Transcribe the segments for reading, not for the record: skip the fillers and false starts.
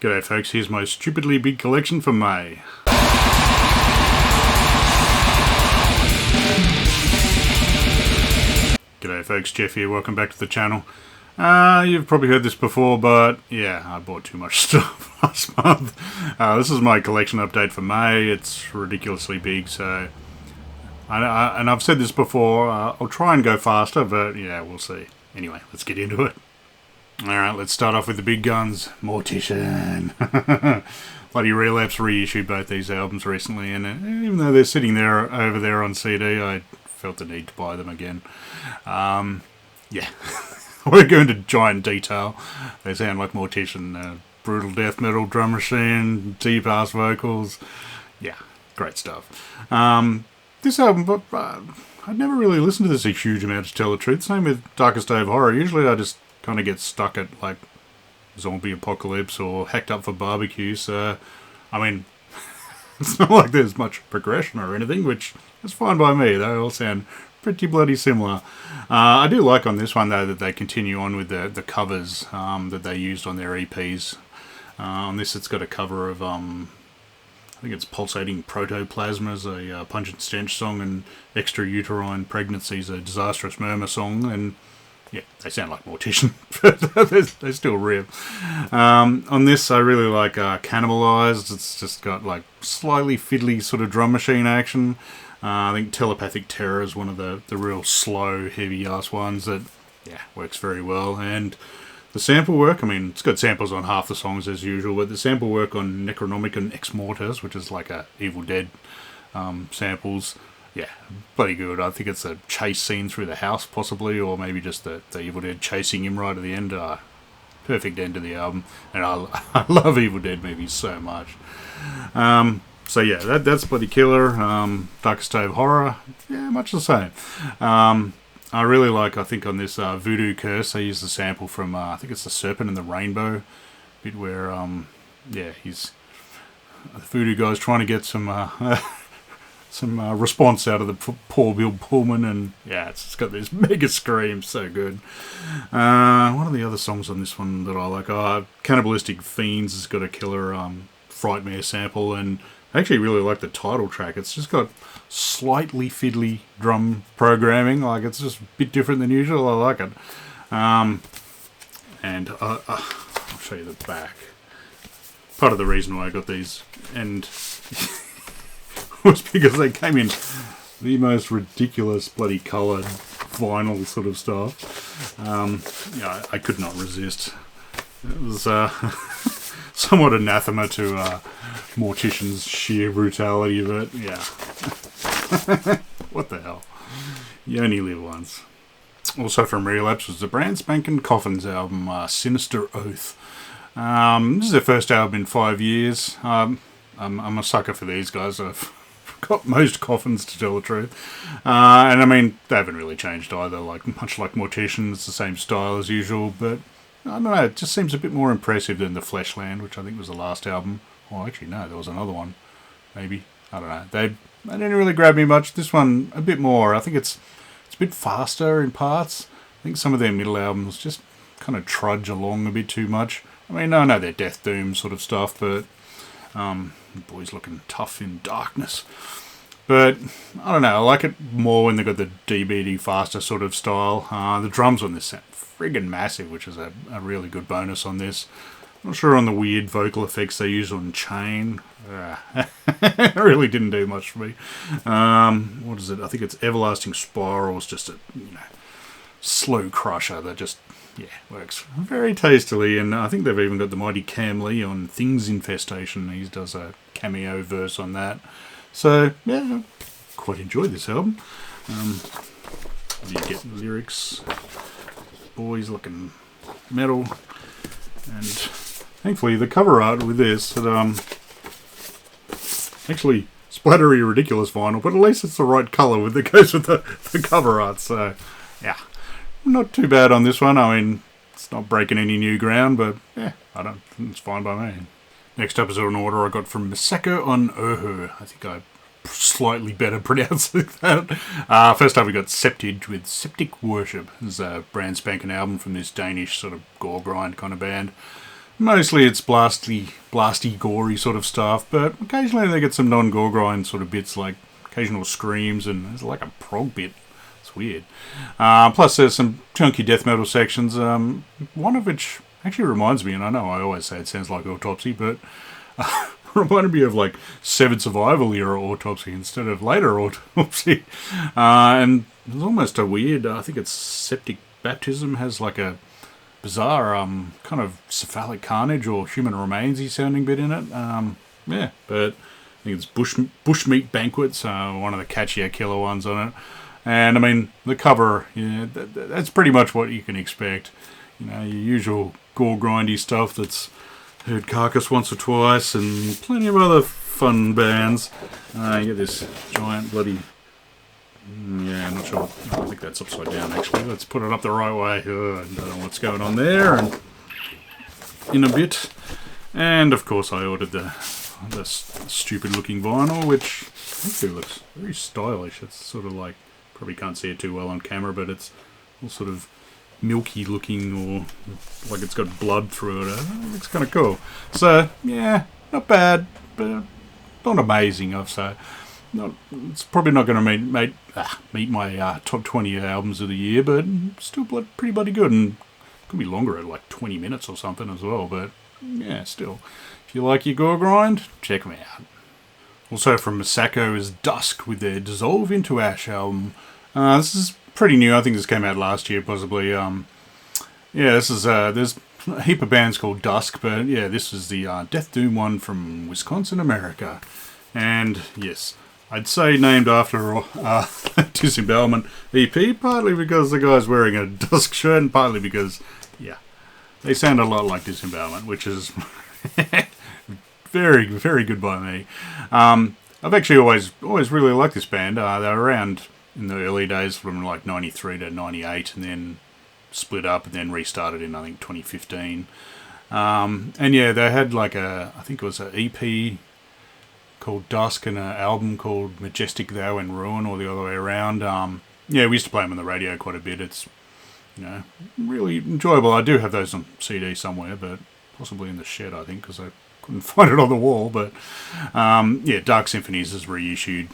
G'day folks, here's my stupidly big collection for May. G'day folks, Jeff here, welcome back to the channel. You've probably heard this before, but yeah, I bought too much stuff last month. This is my collection update for May. It's ridiculously big, so... and I've said this before, I'll try and go faster, but yeah, we'll see. Anyway, let's get into it. Alright, let's start off with the big guns. Mortician. Bloody Relapse reissued both these albums recently, and even though they're sitting there over there on CD, I felt the need to buy them again. Yeah. We're going to giant detail. They sound like Mortician. Brutal death metal drum machine, deep ass vocals. Yeah, great stuff. This album, I'd never really listened to this a huge amount to tell the truth. Same with Darkest Day of Horror. Usually I just kind of get stuck at like Zombie Apocalypse or Hacked Up for Barbecue, so I mean it's not like there's much progression or anything, which is fine by me. They all sound pretty bloody similar. I do like on this one though that they continue on with the covers that they used on their EPs. On this it's got a cover of I think it's Pulsating Protoplasma as a Pungent Stench song, and Extra Uterine Pregnancies a Disastrous Murmur song, and yeah, they sound like Mortician, but they're still real. On this, I really like Cannibalized. It's just got like slightly fiddly sort of drum machine action. I think Telepathic Terror is one of the real slow, heavy-ass ones that, yeah, works very well. And the sample work, I mean, it's got samples on half the songs as usual, but the sample work on Necronomicon Ex Mortis, which is like a Evil Dead samples, yeah, bloody good. I think it's a chase scene through the house, possibly, or maybe just the Evil Dead chasing him right at the end. Perfect end to the album, and I love Evil Dead movies so much. So yeah, that's bloody killer. Darkest Day of Horror, yeah, much the same. I really like, I think on this Voodoo Curse, they use the sample from, I think it's The Serpent and the Rainbow, bit where, yeah, the Voodoo guy's trying to get some response out of the poor Bill Pullman, and yeah, it's got this mega scream, so good. What are the other songs on this one that I like? Cannibalistic Fiends has got a killer Frightmare sample, and I actually really like the title track. It's just got slightly fiddly drum programming, like it's just a bit different than usual. I like it. And I'll show you the back. Part of the reason why I got these, and was because they came in the most ridiculous bloody coloured vinyl sort of stuff. Yeah, I could not resist. It was somewhat anathema to Mortician's sheer brutality, but yeah. What the hell? You only live once. Also from Relapse was the brand spanking Coffins album, Sinister Oath. This is their first album in 5 years. I'm a sucker for these guys. I've got most Coffins, to tell the truth. And I mean, they haven't really changed either. Like much like Mortician, it's the same style as usual, but I don't know, it just seems a bit more impressive than the Fleshland, which I think was the last album. Oh, actually, no, there was another one. Maybe. I don't know. They didn't really grab me much. This one, a bit more. I think it's a bit faster in parts. I think some of their middle albums just kind of trudge along a bit too much. I mean, I know they're Death Doom sort of stuff, but the boy's looking tough in darkness. But, I don't know, I like it more when they've got the DBD faster sort of style. The drums on this sound friggin' massive, which is a really good bonus on this. Not sure on the weird vocal effects they use on Chain. It really didn't do much for me. What is it? I think it's Everlasting Spirals, just a slow crusher that just, yeah, works very tastily. And I think they've even got the mighty Cam Lee on Things Infestation. He does a cameo verse on that. So, yeah, quite enjoyed this album. You get lyrics. Boys looking metal. And thankfully the cover art with this, actually splattery ridiculous vinyl, but at least it's the right colour that goes with the cover art, so yeah, not too bad on this one. I mean, it's not breaking any new ground, but yeah, it's fine by me. Next up is an order I got from Masako on Ohu. I think I slightly better pronouncing that. First up we got Septage with Septic Worship. This is a brand spanking album from this Danish sort of Goregrind kind of band. Mostly it's blasty, gory sort of stuff, but occasionally they get some non-Goregrind sort of bits, like occasional screams, and there's like a prog bit. It's weird. Plus there's some chunky death metal sections, one of which actually reminds me, and I know I always say it sounds like Autopsy, but reminded me of like Severed Survival era Autopsy instead of later Autopsy. And there's almost a weird, I think it's Septic Baptism, has like a bizarre kind of cephalic carnage or human remains-y sounding bit in it. Yeah, but I think it's Bushmeat Banquets, one of the catchier killer ones on it. And I mean, the cover, yeah, that's pretty much what you can expect. You know, your usual gore-grindy stuff that's heard Carcass once or twice, and plenty of other fun bands. You get this giant bloody... Yeah, I'm not sure. I think that's upside down, actually. Let's put it up the right way. I don't know what's going on there. And in a bit. And, of course, I ordered the stupid-looking vinyl, which actually looks very stylish. It's sort of like... Probably can't see it too well on camera, but it's all sort of milky looking, or like it's got blood through it. It looks kind of cool. So, yeah, not bad, but not amazing, I'd say. It's probably not going to meet my top 20 albums of the year, but still pretty bloody good, and could be longer at like 20 minutes or something as well, but yeah, still. If you like your Goregrind, check them out. Also from Masako is Dusk with their Dissolve into Ash album. This is pretty new. I think this came out last year, possibly. Yeah, this is there's a heap of bands called Dusk, but yeah, this is the Death Doom one from Wisconsin, America. And yes, I'd say named after Disembowelment EP, partly because the guy's wearing a Dusk shirt, and partly because, yeah, they sound a lot like Disembowelment, which is very, very good by me. I've actually always really liked this band. They were around in the early days from like 93 to 98, and then split up and then restarted in, I think, 2015. And yeah, they had like I think it was an EP called Dusk and an album called Majestic Thou in Ruin, or the other way around. Yeah, we used to play them on the radio quite a bit. It's, you know, really enjoyable. I do have those on CD somewhere, but possibly in the shed, I think, because I couldn't find it on the wall. But yeah, Dark Symphonies has reissued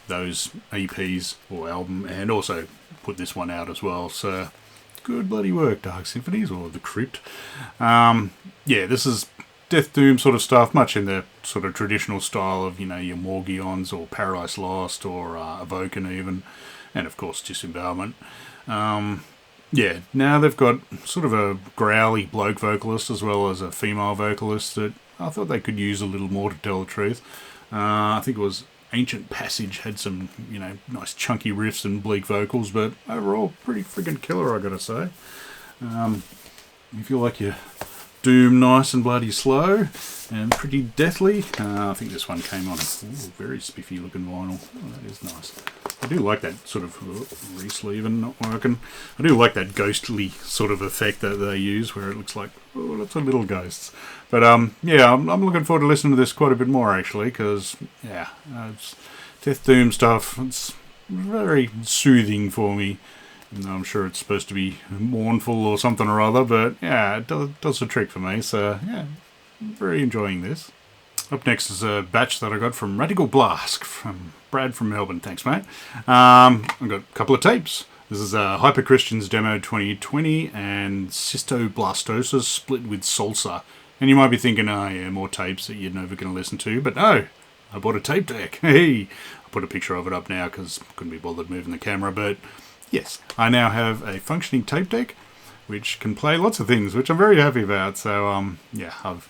those EPs or album, and also put this one out as well. So good bloody work, Dark Symphonies, or The Crypt. Yeah, this is Death Doom sort of stuff, much in the sort of traditional style of, you know, your Morgions or Paradise Lost or Evoken even, and of course Disembowelment. Yeah, now they've got sort of a growly bloke vocalist as well as a female vocalist that I thought they could use a little more, to tell the truth. I think it was Ancient Passage had some, you know, nice chunky riffs and bleak vocals, but overall pretty friggin' killer, I gotta say. If you like your Doom nice and bloody slow and pretty deathly, I think this one came on very spiffy looking vinyl. Oh, that is nice. I do like that sort of re-sleeving not working. I do like that ghostly sort of effect that they use, where it looks like, oh, lots of little ghosts. But yeah, I'm looking forward to listening to this quite a bit more, actually, because yeah, it's Death Doom stuff. It's very soothing for me. I'm sure it's supposed to be mournful or something or other, but yeah, it does the trick for me. So yeah, I'm very enjoying this. Up next is a batch that I got from Radical Blast, from Brad from Melbourne. Thanks, mate. I've got a couple of tapes. This is hypo-christians demo 2020 and Cystoblastosis split with Salsa. And you might be thinking, oh yeah, more tapes that you're never going to listen to, but no, I bought a tape deck. Hey, I'll put a picture of it up now because I couldn't be bothered moving the camera, but yes, I now have a functioning tape deck which can play lots of things, which I'm very happy about. So yeah, I've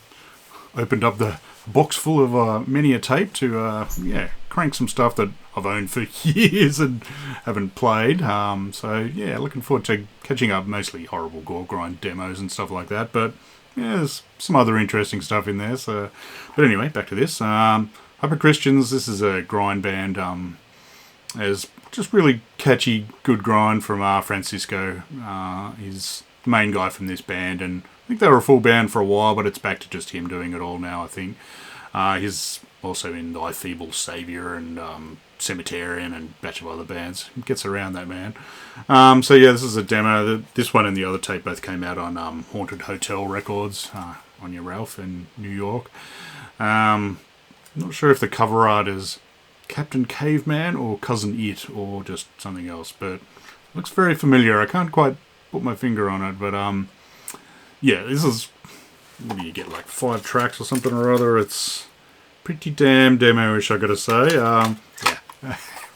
opened up the box full of many a tape to yeah, crank some stuff that I've owned for years and haven't played. So yeah, looking forward to catching up, mostly horrible Goregrind demos and stuff like that, but yeah, there's some other interesting stuff in there. So, but anyway, back to this. Hypo-Christians, this is a grind band. As just really catchy, good grind from Francisco. He's the main guy from this band, and I think they were a full band for a while, but it's back to just him doing it all now, I think. He's also in Thy Feeble Saviour and Cemeterian and a batch of other bands. He gets around, that man. So yeah, this is a demo. This one and the other tape both came out on Haunted Hotel Records on your Ralph in New York. Not sure if the cover art is Captain Caveman or Cousin It or just something else, but looks very familiar. I can't quite put my finger on it, but yeah, this is, what do you get, like 5 tracks or something or other? It's pretty damn demo-ish, I gotta say. Yeah,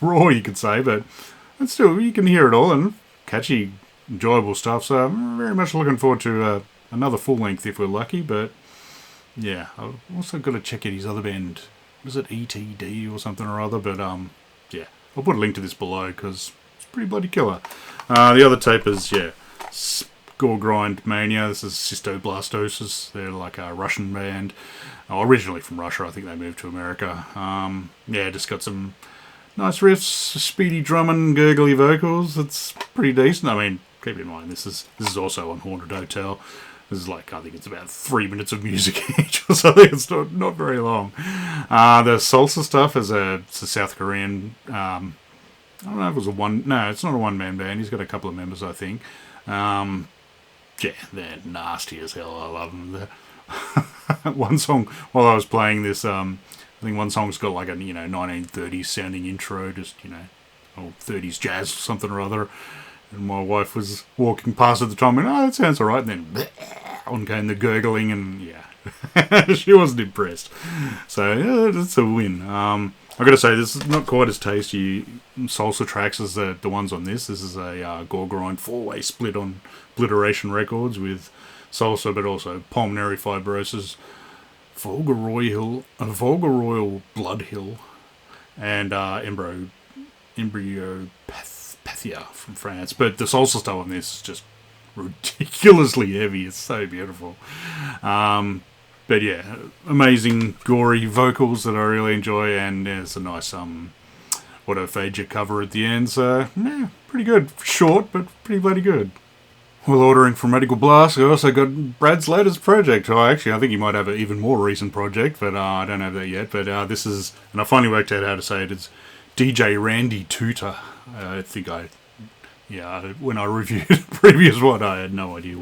raw you could say, but still, you can hear it all, and catchy, enjoyable stuff, so I'm very much looking forward to another full length if we're lucky, but yeah, I've also got to check out his other band. Was it ETD or something or other? But yeah, I'll put a link to this below because it's pretty bloody killer. The other tape is, yeah, Goregrind Mania. This is Cystoblastosis. They're like a Russian band. Originally from Russia, I think they moved to America. Yeah, just got some nice riffs, speedy drumming, gurgly vocals. It's pretty decent. I mean, keep in mind, this is also on Haunted Hotel. This is like, I think it's about 3 minutes of music each or something. It's not very long. The Salsa stuff is it's a South Korean, I don't know if it was no, it's not a one-man band. He's got a couple of members, I think. Yeah, they're nasty as hell. I love them. One song, while I was playing this, I think one song's got like a, 1930s sounding intro, just, old 30s jazz or something or other. And my wife was walking past at the time and, that sounds alright. And then on came the gurgling and, yeah, she wasn't impressed. So, yeah, it's a win. I've got to say, this is not quite as tasty salsa tracks as the ones on this. This is a Goregrind 4-way split on Obliteration Records with salsa, but also pulmonary fibrosis, Volgaroyal Blood Hill, and embryopathia from France. But the salsa stuff on this is just ridiculously heavy. It's so beautiful. But yeah, amazing gory vocals that I really enjoy, and there's a nice F.O.A.D cover at the end. So yeah, pretty good. Short, but pretty bloody good. While ordering from Radical Blast, I also got Brad's latest project. I think he might have an even more recent project, but I don't have that yet. But this is, and I finally worked out how to say it, it's DJ Randy Tutor. I think when I reviewed the previous one, I had no idea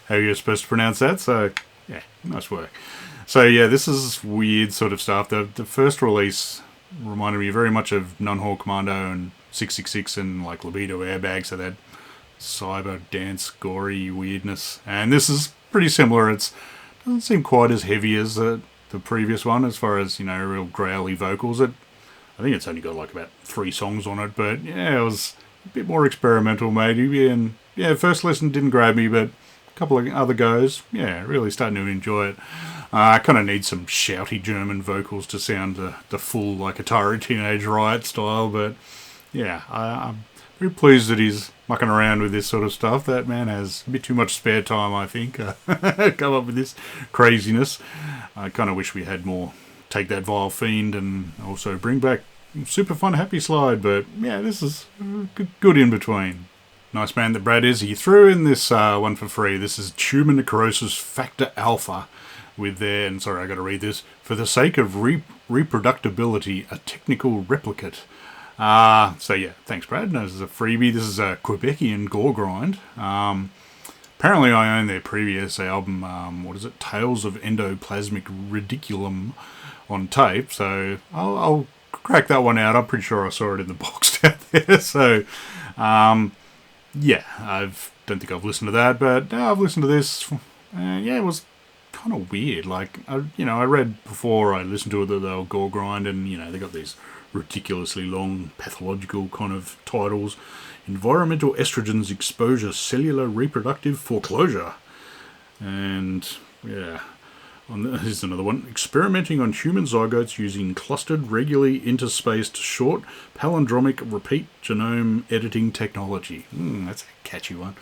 how you're supposed to pronounce that. So, yeah, nice work. So, yeah, this is weird sort of stuff. The first release reminded me very much of Nunhall Commando and 666 and, like, Libido Airbag, so that cyber dance gory weirdness. And this is pretty similar. It doesn't seem quite as heavy as the previous one as far as, real growly vocals. I think it's only got like about 3 songs on it, but yeah, it was a bit more experimental maybe, and yeah, first listen didn't grab me, but a couple of other goes, yeah, really starting to enjoy it. I kind of need some shouty German vocals to sound the full like Atari Teenage Riot style, but yeah, I'm very pleased that he's mucking around with this sort of stuff. That man has a bit too much spare time, I think, come up with this craziness. I kind of wish we had more Take That Vile Fiend and also bring back Super Fun Happy Slide, but yeah, this is good in between. Nice band that Brad is. He threw in this one for free. This is Tumor Necrosis Factor Alpha with their, and sorry, I got to read this, for the sake of reproductibility, a technical replicate. So yeah, thanks Brad. No, this is a freebie. This is a Quebecian Goregrind. Apparently I own their previous album, Tales of Endoplasmic Ridiculum on tape, so I'll crack that one out. I'm pretty sure I saw it in the box down there. So, yeah, I don't think I've listened to that, but I've listened to this. Yeah, it was kind of weird. Like, I read before I listened to it that they were Goregrind, and they got these ridiculously long pathological kind of titles. Environmental estrogens exposure, cellular reproductive foreclosure, and yeah. Here's another one. Experimenting on human zygotes using clustered, regularly interspaced, short, palindromic, repeat genome editing technology. That's a catchy one.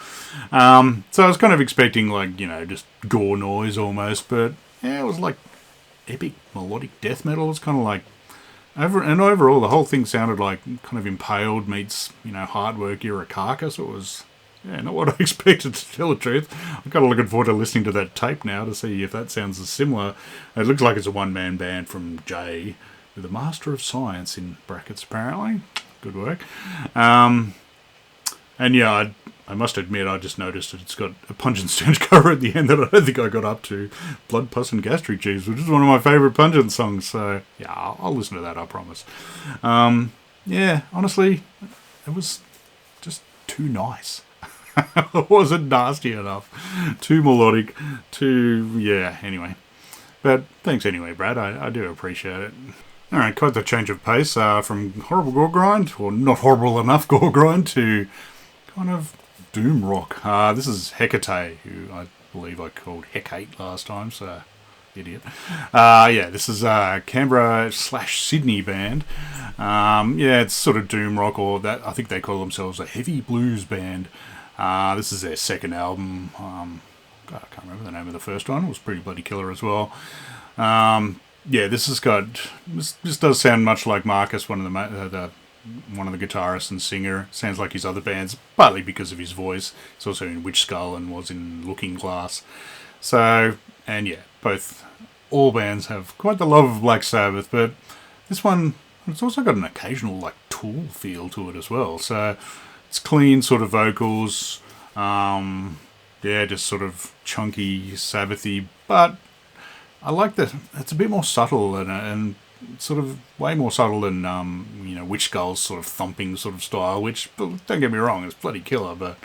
So I was kind of expecting, like, just gore noise almost, but yeah, it was like epic melodic death metal. It's kind of like, overall, the whole thing sounded like kind of Impaled meets, hard work Earache. So it was yeah, not what I expected, to tell the truth. I'm kind of looking forward to listening to that tape now to see if that sounds as similar. It looks like it's a one-man band from J, with a Master of Science in brackets, apparently. Good work. And yeah, I must admit, I just noticed that it's got a Pungent Stench cover at the end that I don't think I got up to. Blood, Pus and Gastric Juice, which is one of my favourite Pungent songs. So yeah, I'll listen to that, I promise. Yeah, honestly, it was just too nice. It wasn't nasty enough. Too melodic. Yeah, anyway. But thanks anyway, Brad. I do appreciate it. Alright, quite the change of pace from horrible Goregrind, or not horrible enough Goregrind, to kind of doom rock. This is Hecate, who I believe I called Hecate last time, so idiot. Yeah, this is Canberra/Sydney band. Yeah, it's sort of doom rock, or that I think they call themselves a heavy blues band. This is their second album. God, I can't remember the name of the first one. It was pretty bloody killer as well. Yeah, this does sound much like Marcus, one of the guitarists and singer. Sounds like his other bands, partly because of his voice. He's also in Witch Skull and was in Looking Glass. So, and yeah, all bands have quite the love of Black Sabbath, but this one, it's also got an occasional like Tool feel to it as well. So it's clean sort of vocals, yeah, just sort of chunky, Sabbathy, but I like that it's a bit more subtle and sort of way more subtle than Witch Skull's sort of thumping sort of style, which, don't get me wrong, it's bloody killer, but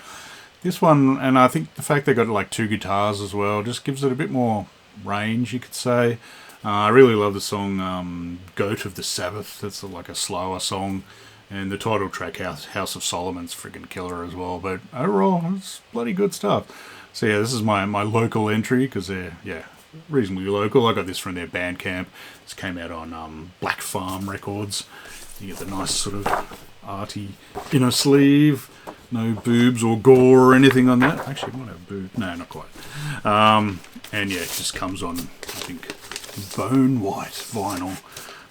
this one, and I think the fact they got like two guitars as well, just gives it a bit more range, you could say. I really love the song Goat of the Sabbath. That's like a slower song, and the title track House of Solomon's freaking killer as well, but overall it's bloody good stuff. So yeah, this is my local entry, because they're reasonably local. I got this from their Bandcamp. This came out on Black Farm Records. You get the nice sort of arty inner sleeve, no boobs or gore or anything on that. Actually, it might have boobs. No, not quite. And yeah, it just comes on, I think, bone white vinyl.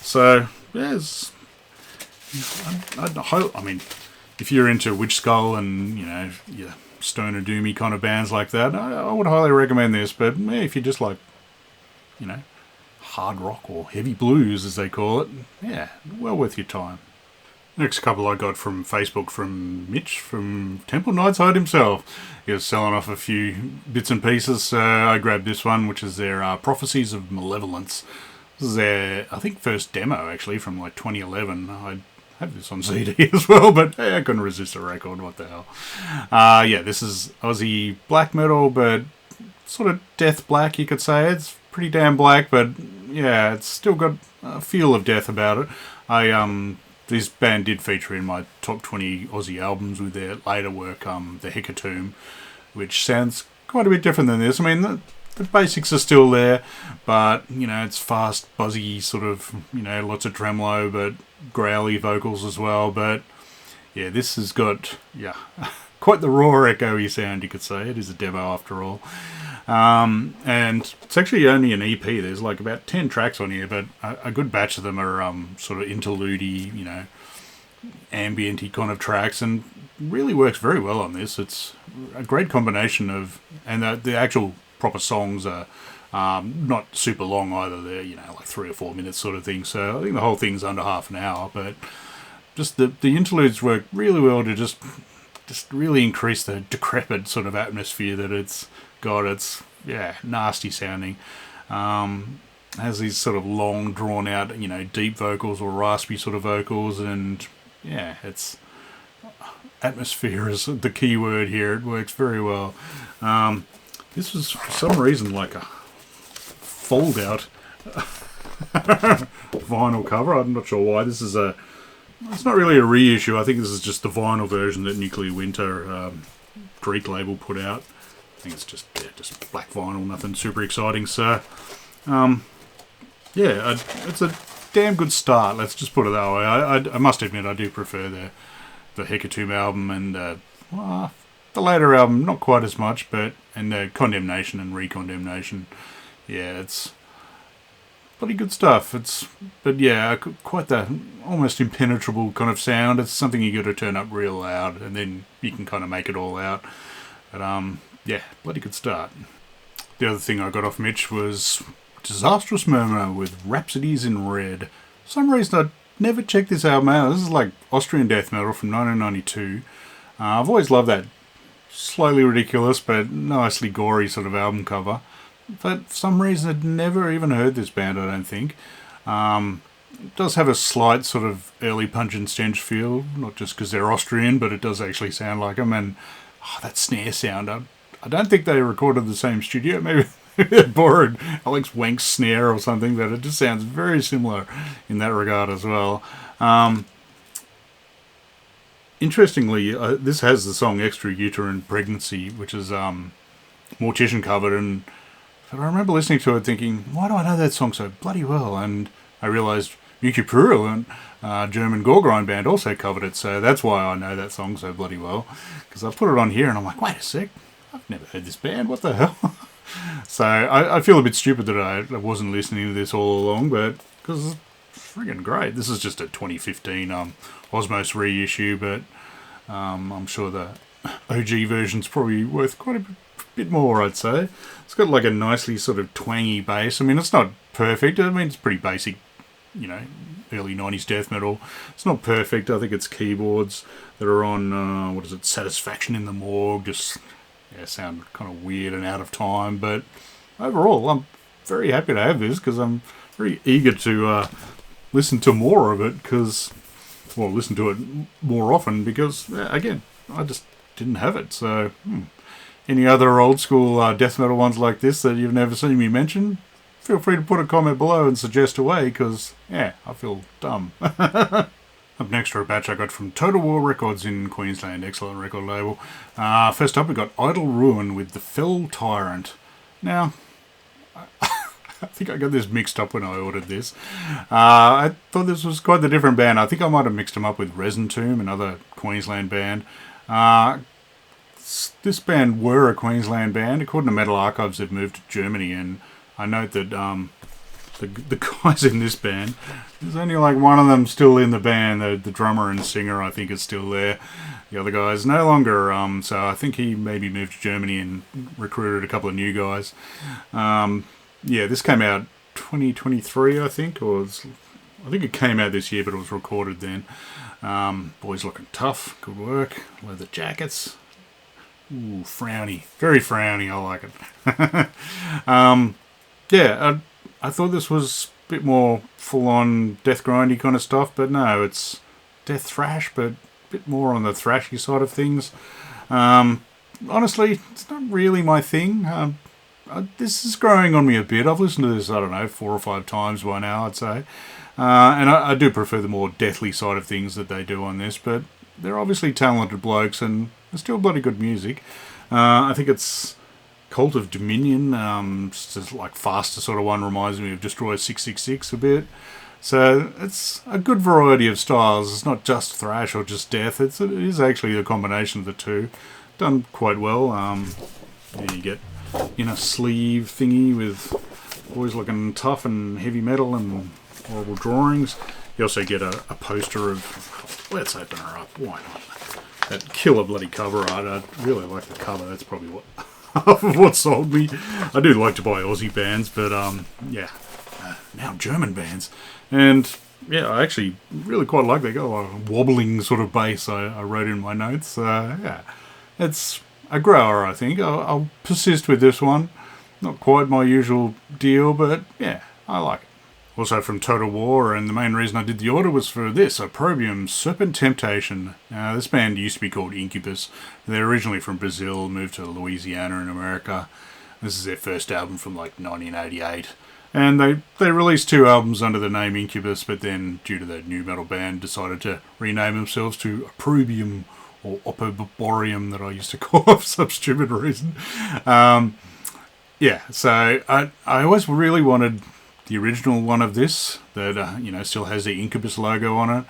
So yeah, I mean, if you're into Witch Skull and yeah, stoner doomy kind of bands like that, I would highly recommend this. But yeah, if you just like hard rock or heavy blues as they call it, yeah, well worth your time. Next couple I got from Facebook from Mitch from Temple Nightside himself. He was selling off a few bits and pieces, so I grabbed this one, which is their Prophecies of Malevolence. This is their, I think, first demo actually from like 2011. I have this on CD as well, but hey, I couldn't resist a record, what the hell. Yeah, this is Aussie black metal, but sort of death black, you could say. It's pretty damn black, but yeah, it's still got a feel of death about it. This band did feature in my top 20 Aussie albums with their later work, the Hecatomb, which sounds quite a bit different than this. I mean, the basics are still there, but, it's fast, buzzy, sort of, lots of tremolo, but growly vocals as well. But, yeah, this has got, quite the raw, echoey sound, you could say. It is a demo after all. And it's actually only an EP. There's like about 10 tracks on here, but a good batch of them are sort of interlude-y, ambient-y kind of tracks, and really works very well on this. It's a great combination of, and the actual proper songs are not super long either. They're, like 3 or 4 minutes sort of thing. So I think the whole thing's under half an hour, but just the interludes work really well to just really increase the decrepit sort of atmosphere that it's got. It's nasty sounding. Has these sort of long drawn out deep vocals or raspy sort of vocals, and it's atmosphere is the key word here. It works very well. This was for some reason like a fold out vinyl cover. I'm not sure why. This is it's not really a reissue. I think this is just the vinyl version that Nuclear Winter Greek label put out. I think it's just black vinyl, nothing super exciting. So, it's a damn good start. Let's just put it that way. I must admit I do prefer the Hecatomb album and the later album, not quite as much, and the Condemnation and Recondemnation. Yeah, bloody good stuff. But yeah, quite the almost impenetrable kind of sound. It's something you got to turn up real loud, and then you can kind of make it all out. But yeah, bloody good start. The other thing I got off Mitch was Disastrous Murmur with Rhapsodies in Red. For some reason I never checked this album out. This is like Austrian death metal from 1992. I've always loved that slightly ridiculous but nicely gory sort of album cover. But for some reason I'd never even heard this band, I don't think. It does have a slight sort of early Punch and Stench feel, not just because they're Austrian, but it does actually sound like them. And that snare sound, I don't think they recorded the same studio. Maybe they borrowed Alex Wank's snare or something, but it just sounds very similar in that regard as well. Interestingly, this has the song Extrauterine Pregnancy, which is Mortician covered, and but I remember listening to it thinking, why do I know that song so bloody well? And I realised Yuki Puril and German Goregrind band also covered it, so that's why I know that song so bloody well. Because I put it on here and I'm like, wait a sec, I've never heard this band, what the hell? So I feel a bit stupid that I wasn't listening to this all along, but because it's friggin' great. This is just a 2015 Osmos reissue, but I'm sure the OG version's probably worth quite a bit more, I'd say. It's got like a nicely sort of twangy bass. I mean, it's not perfect. I mean, it's pretty basic, early 90s death metal. It's not perfect. I think it's keyboards that are on, Satisfaction in the Morgue. Just, sound kind of weird and out of time. But overall, I'm very happy to have this because I'm very eager to listen to more of it listen to it more often because, again, I just didn't have it. So, any other old school death metal ones like this that you've never seen me mention, feel free to put a comment below and suggest away because, I feel dumb. Up next are a batch I got from Total War Records in Queensland, excellent record label. First up we got Idle Ruin with The Fell Tyrant. Now, I think I got this mixed up when I ordered this. I thought this was quite a different band. I think I might have mixed them up with Resin Tomb, another Queensland band. This band were a Queensland band. According to Metal Archives, they've moved to Germany, and I note that the guys in this band, there's only like one of them still in the band. The drummer and singer, I think, is still there. The other guy's no longer, so I think he maybe moved to Germany and recruited a couple of new guys. This came out 2023, I think, I think it came out this year, but it was recorded then. Boys looking tough, good work, leather jackets. Ooh, frowny. Very frowny, I like it. I thought this was a bit more full-on death grindy kind of stuff, but no, it's death thrash, but a bit more on the thrashy side of things. Honestly, it's not really my thing. This is growing on me a bit. I've listened to this, 4 or 5 times by now, I'd say. And I do prefer the more deathly side of things that they do on this, but they're obviously talented blokes and they're still bloody good music. I think it's Cult of Dominion, just like faster sort of one, reminds me of Destroyer 666 a bit. So it's a good variety of styles. It's not just thrash or just death. It is actually a combination of the two. Done quite well. You get in a sleeve thingy with boys looking tough and heavy metal and horrible drawings. You also get a poster of, let's open her up, why not? That killer bloody cover art. I really like the cover. That's probably what sold me. I do like to buy Aussie bands, but now German bands. And I actually really quite like they got a wobbling sort of bass I wrote in my notes. It's a grower, I think. I'll persist with this one. Not quite my usual deal, but I like it. Also from Total War, and the main reason I did the order was for this, Opprobrium Serpent Temptation. Now, this band used to be called Incubus. They're originally from Brazil, moved to Louisiana in America. This is their first album from like 1988. And they released 2 albums under the name Incubus, but then, due to the new metal band, decided to rename themselves to Opprobrium or Opaborium that I used to call for some stupid reason. So I always really wanted the original one of this that still has the Incubus logo on it,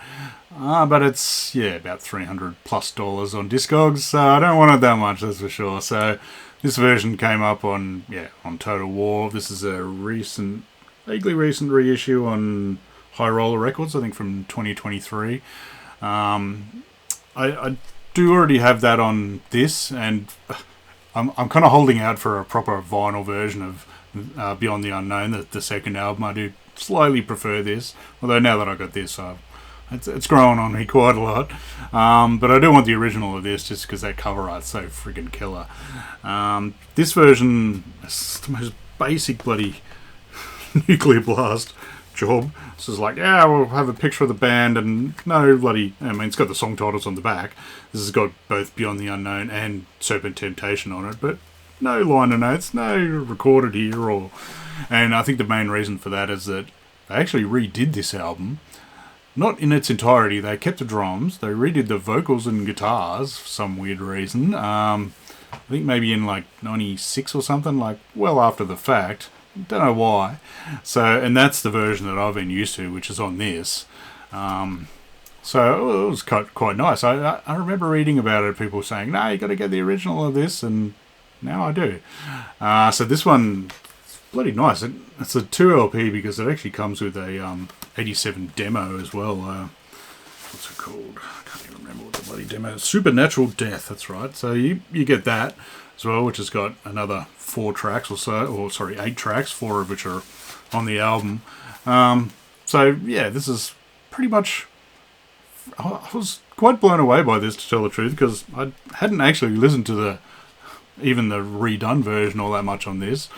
but it's about $300+ on Discogs, so I don't want it that much, that's for sure. So this version came up on Total War. This is a recent vaguely recent reissue on High Roller Records, I think from 2023. I do already have that on this, and I'm kind of holding out for a proper vinyl version of Beyond the Unknown, the second album. I do slightly prefer this, although now that I got this, it's growing on me quite a lot. But I do want the original of this just because that cover art's so friggin' killer. This version is the most basic bloody nuclear blast job. So it's like, yeah, we'll have a picture of the band and no bloody... I mean, it's got the song titles on the back. This has got both Beyond the Unknown and Serpent Temptation on it, but no liner notes, no recorded here or... And I think the main reason for that is that they actually redid this album. Not in its entirety. They kept the drums. They redid the vocals and guitars for some weird reason. I think maybe in like 96 or something, like well after the fact. Don't know why. So, and that's the version that I've been used to, which is on this. So it was quite nice. I remember reading about it, people saying, no, you got to get the original of this, and now I do. So this one, it's bloody nice. It's a 2 LP because it actually comes with a 87 demo as well. What's it called? I can't even remember what the bloody demo is. Supernatural Death, that's right. So you get that as well, which has got another 4 tracks or so, or sorry, 8 tracks, 4 of which are on the album. So yeah, this is pretty much... I was quite blown away by this, to tell the truth, because I hadn't actually listened to even the redone version all that much on this.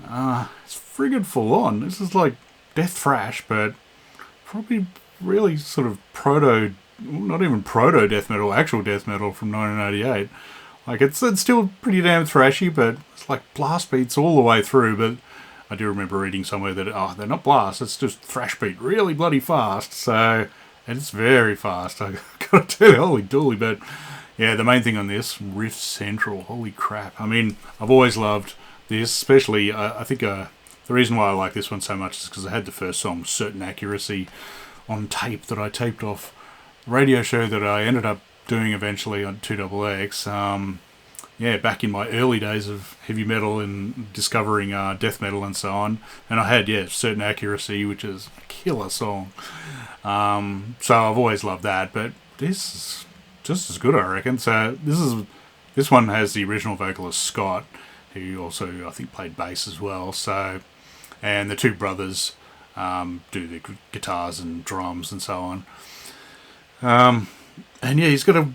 It's friggin' full on. This is like death thrash, but probably really sort of not even proto death metal, actual death metal from 1988. Like, it's still pretty damn thrashy, but it's like blast beats all the way through. But I do remember reading somewhere that, they're not blast, it's just thrash beat really bloody fast. So, and it's very fast, I gotta tell you, holy dooly. But yeah, the main thing on this, riff central, holy crap. I mean, I've always loved this, especially, I think the reason why I like this one so much is because I had the first song, Certain Accuracy, on tape that I taped off a radio show that I ended up doing eventually on 2XX. Yeah, back in my early days of heavy metal and discovering death metal and so on. And I had, Certain Accuracy, which is a killer song. So I've always loved that, but this is just as good, I reckon. So this one has the original vocalist Scott, who also I think played bass as well. So, and the two brothers do the guitars and drums and so on. And yeah, he's got a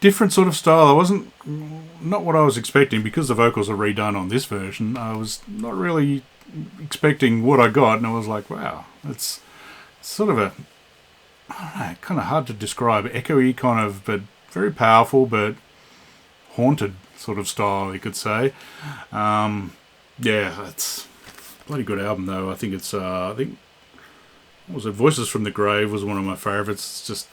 different sort of style. Not what I was expecting, because the vocals are redone on this version. I was not really expecting what I got, and I was like, wow, it's sort of I don't know, kind of hard to describe, echoey kind of, but very powerful, but haunted sort of style, you could say. Yeah, it's a bloody good album though. I think it's, what was it, Voices from the Grave was one of my favourites. It's just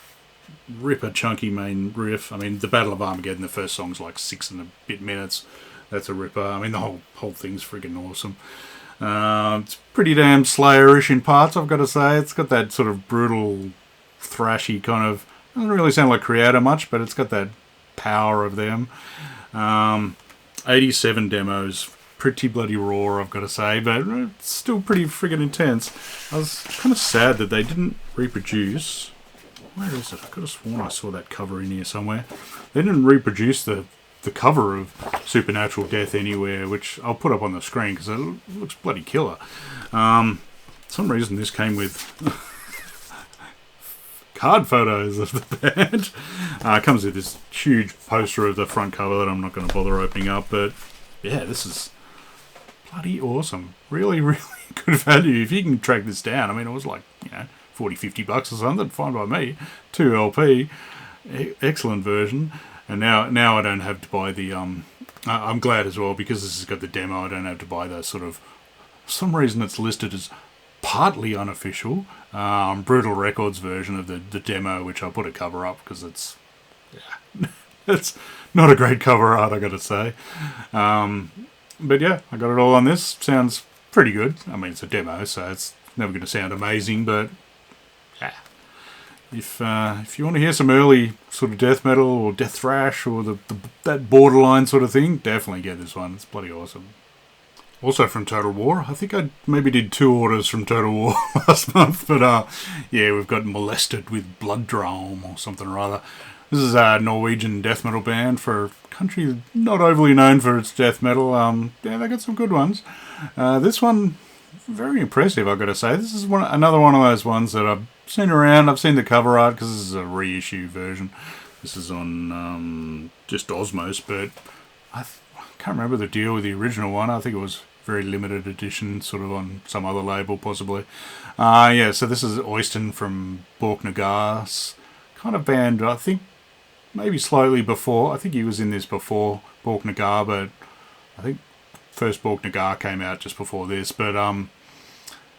ripper chunky main riff. I mean, the Battle of Armageddon, the first song's like 6 and a bit minutes. That's a ripper. I mean, the whole thing's friggin' awesome. It's pretty damn Slayer-ish in parts, I've got to say. It's got that sort of brutal, thrashy kind of... Doesn't really sound like Creator much, but it's got that power of them. 87 demos. Pretty bloody raw, I've got to say, but it's still pretty friggin' intense. I was kind of sad that they didn't reproduce... Where is it? I could have sworn I saw that cover in here somewhere. They didn't reproduce the cover of Supernatural Death anywhere, which I'll put up on the screen because it looks bloody killer. For some reason this came with card photos of the band. It comes with this huge poster of the front cover that I'm not going to bother opening up, but yeah, this is bloody awesome. Really, really good value if you can track this down. I mean, it was like, $40-50 or something, fine by me. 2 LP, excellent version. And now I don't have to buy the... I'm glad as well, because this has got the demo, I don't have to buy the sort of... For some reason it's listed as partly unofficial, Brutal Records version of the demo, which I'll put a cover up, because it's... Yeah, it's not a great cover art, I gotta say. But yeah, I got it all on this. Sounds pretty good. I mean, it's a demo, so it's never going to sound amazing, but... Yeah. If you want to hear some early sort of death metal or death thrash or that borderline sort of thing, definitely get this one. It's bloody awesome. Also from Total War. I think I maybe did 2 orders from Total War last month, but yeah, we've got Molested with Blood Drum or something or other. This is a Norwegian death metal band for a country not overly known for its death metal. Yeah, they got some good ones. This one, very impressive, I've got to say. This is another one of those ones that I've seen around. I've seen the cover art because this is a reissue version. This is on just Osmos, but I can't remember the deal with the original one. I think it was very limited edition, sort of on some other label, possibly. Yeah, so this is Oyston from Borknagar's kind of band. I think maybe slightly before. I think he was in this before Borknagar, but I think first Borknagar came out just before this. But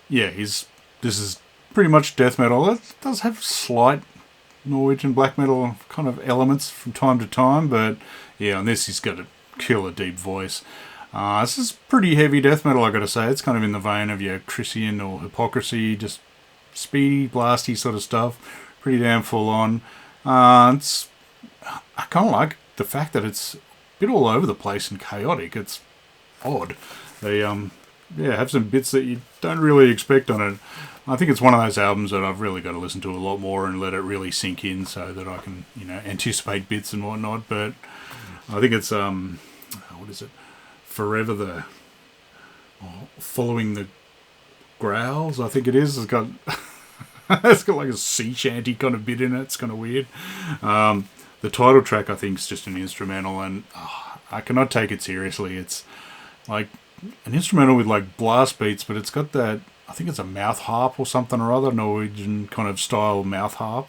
yeah, this is pretty much death metal. It does have slight Norwegian black metal kind of elements from time to time, but yeah, on this he's got a killer deep voice. This is pretty heavy death metal, I gotta say. It's kind of in the vein of your Christian or Hypocrisy, just speedy, blasty sort of stuff. Pretty damn full on. I kind of like the fact that it's a bit all over the place and chaotic. It's odd. They yeah, have some bits that you don't really expect on it. I think it's one of those albums that I've really got to listen to a lot more and let it really sink in so that I can, anticipate bits and whatnot. But I think it's what is it? Forever Following the Growls, I think it is. It's got it's got like a sea shanty kind of bit in it. It's kind of weird. The title track, I think, is just an instrumental, and I cannot take it seriously. It's like an instrumental with like blast beats, but it's got that, I think it's a mouth harp or something or other, Norwegian kind of style mouth harp.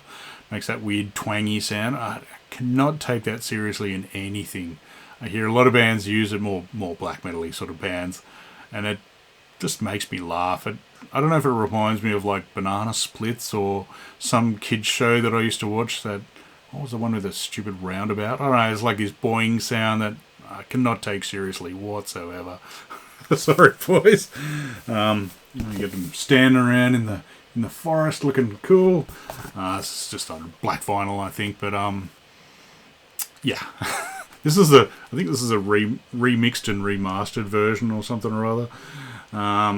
Makes that weird twangy sound. I cannot take that seriously in anything. I hear a lot of bands use it, more black metal-y sort of bands, and it just makes me laugh. I don't know if it reminds me of like Banana Splits or some kids show that I used to watch. That, what was the one with the stupid roundabout? I don't know, it's like this boing sound that I cannot take seriously whatsoever. Sorry, boys. You get them standing around in the forest looking cool. This is just on black vinyl, I think, but yeah. I think this is a remixed and remastered version or something or other.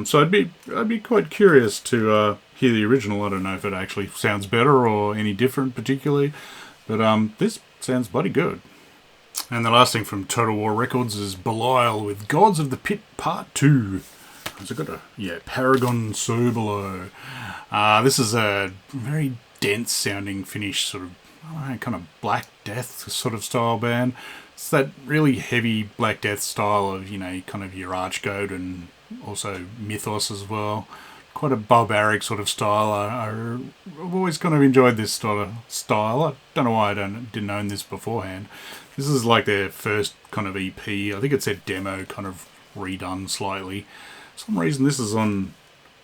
So I'd be quite curious to hear the original. I don't know if it actually sounds better or any different particularly, but this sounds bloody good. And the last thing from Total War Records is Belial with Gods of the Pit Part 2. So I've got Paragon Sobolo. This is a very dense sounding Finnish sort of, I don't know, kind of Black Death sort of style band. It's that really heavy Black Death style of, kind of Earache and also Mythos as well. Quite a barbaric sort of style. I've always kind of enjoyed this sort of style. I don't know why I didn't own this beforehand. This is like their first kind of EP. I think it's their demo kind of redone slightly. For some reason this is on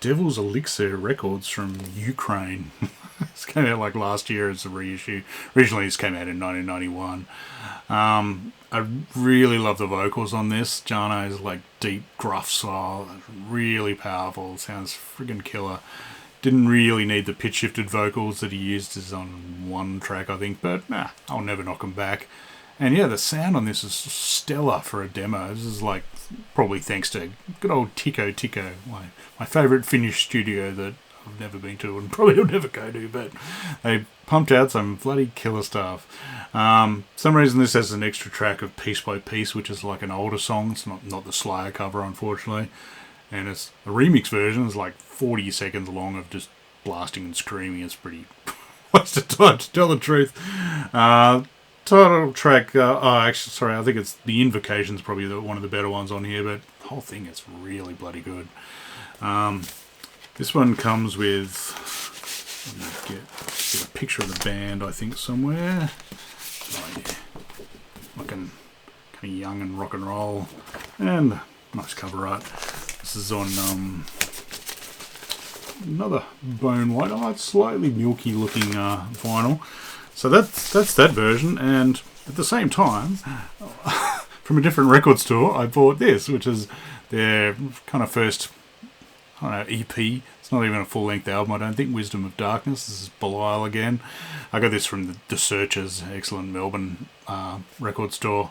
Devil's Elixir Records from Ukraine. This came out like last year as a reissue. Originally this came out in 1991. I really love the vocals on this. Jano's like deep gruff style, really powerful, sounds friggin' killer. Didn't really need the pitch shifted vocals that he used as on one track, I think, but I'll never knock him back. And yeah, the sound on this is stellar for a demo. This is like probably thanks to good old Tico, my favourite Finnish studio that I've never been to and probably will never go to, but they pumped out some bloody killer stuff. Some reason this has an extra track of Piece by Piece, which is like an older song. It's not the Slayer cover, unfortunately. And it's the remix version is like 40 seconds long of just blasting and screaming. It's pretty waste of time, to tell the truth. Title track, actually, sorry, I think it's The Invocation's probably one of the better ones on here, but the whole thing is really bloody good. This one comes with, let me get a picture of the band, I think, somewhere. Oh, yeah. Looking kind of young and rock and roll. And nice cover art. This is on another bone white. Oh, it's slightly milky looking vinyl. So that's that version, and at the same time, from a different record store, I bought this, which is their kind of first, I don't know, EP. It's not even a full-length album, I don't think. Wisdom of Darkness. This is Belial again. I got this from the Searchers, excellent Melbourne record store.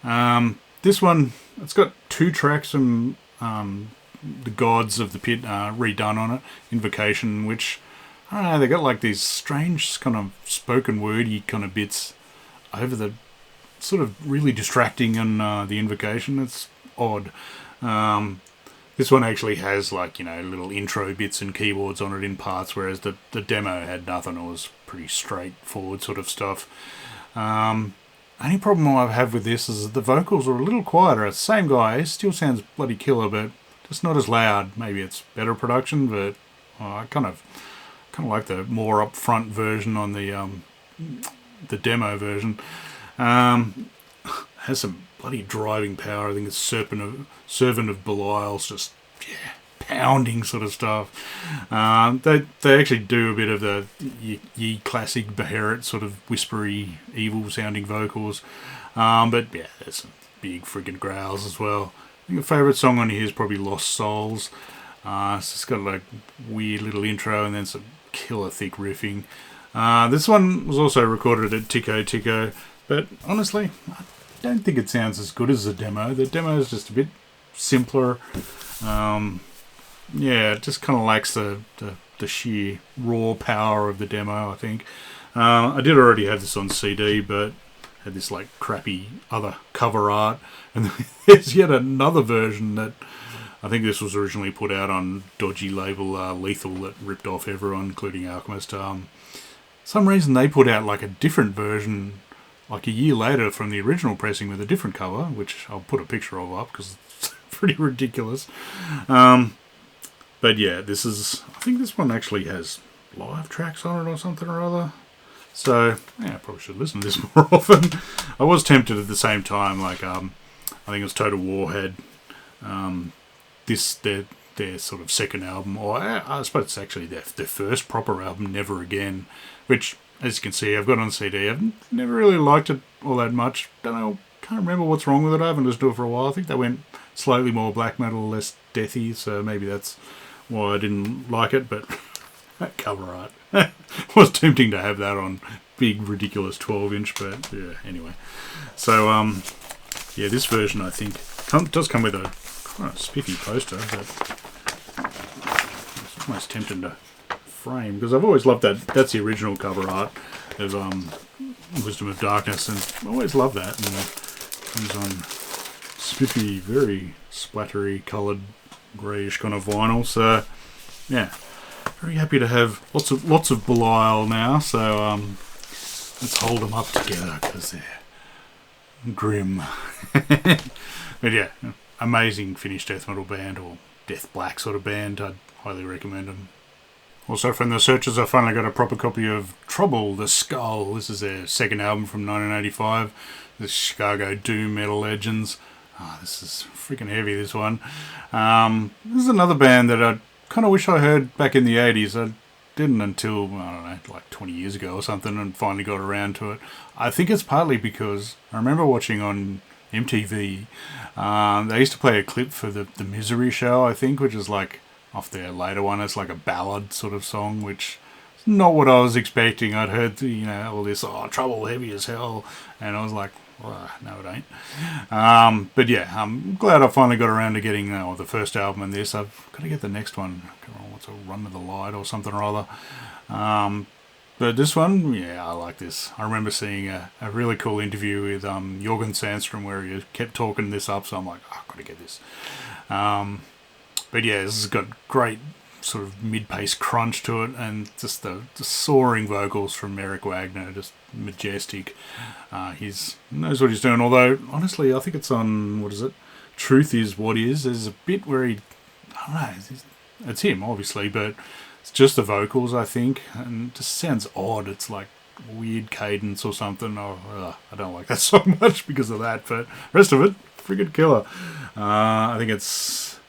This one, it's got 2 tracks from the gods of the pit redone on it. Invocation, which, I don't know, they got like these strange kind of spoken wordy kind of bits over the sort of really distracting on the invocation. It's odd. This one actually has like, little intro bits and keyboards on it in parts, whereas the demo had nothing. It was pretty straightforward sort of stuff. Only problem I have with this is that the vocals are a little quieter. It's the same guy, still sounds bloody killer, but just not as loud. Maybe it's better production, but I kind of like the more upfront version on the demo version. Has some bloody driving power. I think it's Servant of Belial's just pounding sort of stuff. They actually do a bit of the ye classic Beherit sort of whispery, evil sounding vocals. But yeah, there's some big friggin' growls as well. I think the favourite song on here is probably Lost Souls. It's got like weird little intro and then some killer thick riffing. This one was also recorded at Tico Tico, but honestly, I don't think it sounds as good as the demo. The demo is just a bit simpler. It just kind of lacks the sheer raw power of the demo, I think. I did already have this on CD, but had this like crappy other cover art, and there's yet another version that I think this was originally put out on dodgy label Lethal that ripped off everyone, including Alchemist. Some reason they put out like a different version like a year later from the original pressing with a different cover, which I'll put a picture of up because it's pretty ridiculous. But yeah, I think this one actually has live tracks on it or something or other. So, yeah, I probably should listen to this more often. I was tempted at the same time, like, I think it was Total War had their sort of second album, or I suppose it's actually their first proper album, Never Again, which, as you can see, I've got on CD. I've never really liked it all that much. Can't remember what's wrong with it. I haven't listened to it for a while. I think they went slightly more black metal, less deathy, so maybe that's why I didn't like it, but that cover art was tempting to have that on big, ridiculous 12-inch, but yeah, anyway. So, this version, I think, does come with a kind of spiffy poster, but it's almost tempting to frame, because I've always loved that. That's the original cover art of Wisdom of Darkness, and I always loved that, and it comes on spiffy, very splattery coloured greyish kind of vinyl. So yeah, very happy to have lots of Belial now. So let's hold them up together because they're grim. But yeah, amazing Finnish death metal band, or death black sort of band. I'd highly recommend them. Also from the searches, I finally got a proper copy of Trouble the Skull. This is their second album from 1985. The Chicago doom metal legends. This is freaking heavy, this one. This is another band that I kind of wish I heard back in the 80s. I didn't until, I don't know, like 20 years ago or something, and finally got around to it. I think it's partly because I remember watching on MTV, they used to play a clip for the Misery show, I think, which is like off their later one. It's like a ballad sort of song, which is not what I was expecting. I'd heard, all this, Trouble, heavy as hell, and I was like, no, it ain't. But yeah, I'm glad I finally got around to getting the first album and this. I've got to get the next one. What's a Run with the Light or something or other. But this one, yeah, I like this. I remember seeing a really cool interview with Jorgen Sandstrom where he kept talking this up, so I'm like, I've got to get this. But yeah, this has got great sort of mid-pace crunch to it, and just the soaring vocals from Eric Wagner, just majestic. He knows what he's doing, although honestly I think it's on, Truth Is What Is. There's a bit where I don't know, it's him obviously, but it's just the vocals, I think, and it just sounds odd. It's like weird cadence or something. I don't like that so much because of that, but the rest of it, friggin' killer. I think it's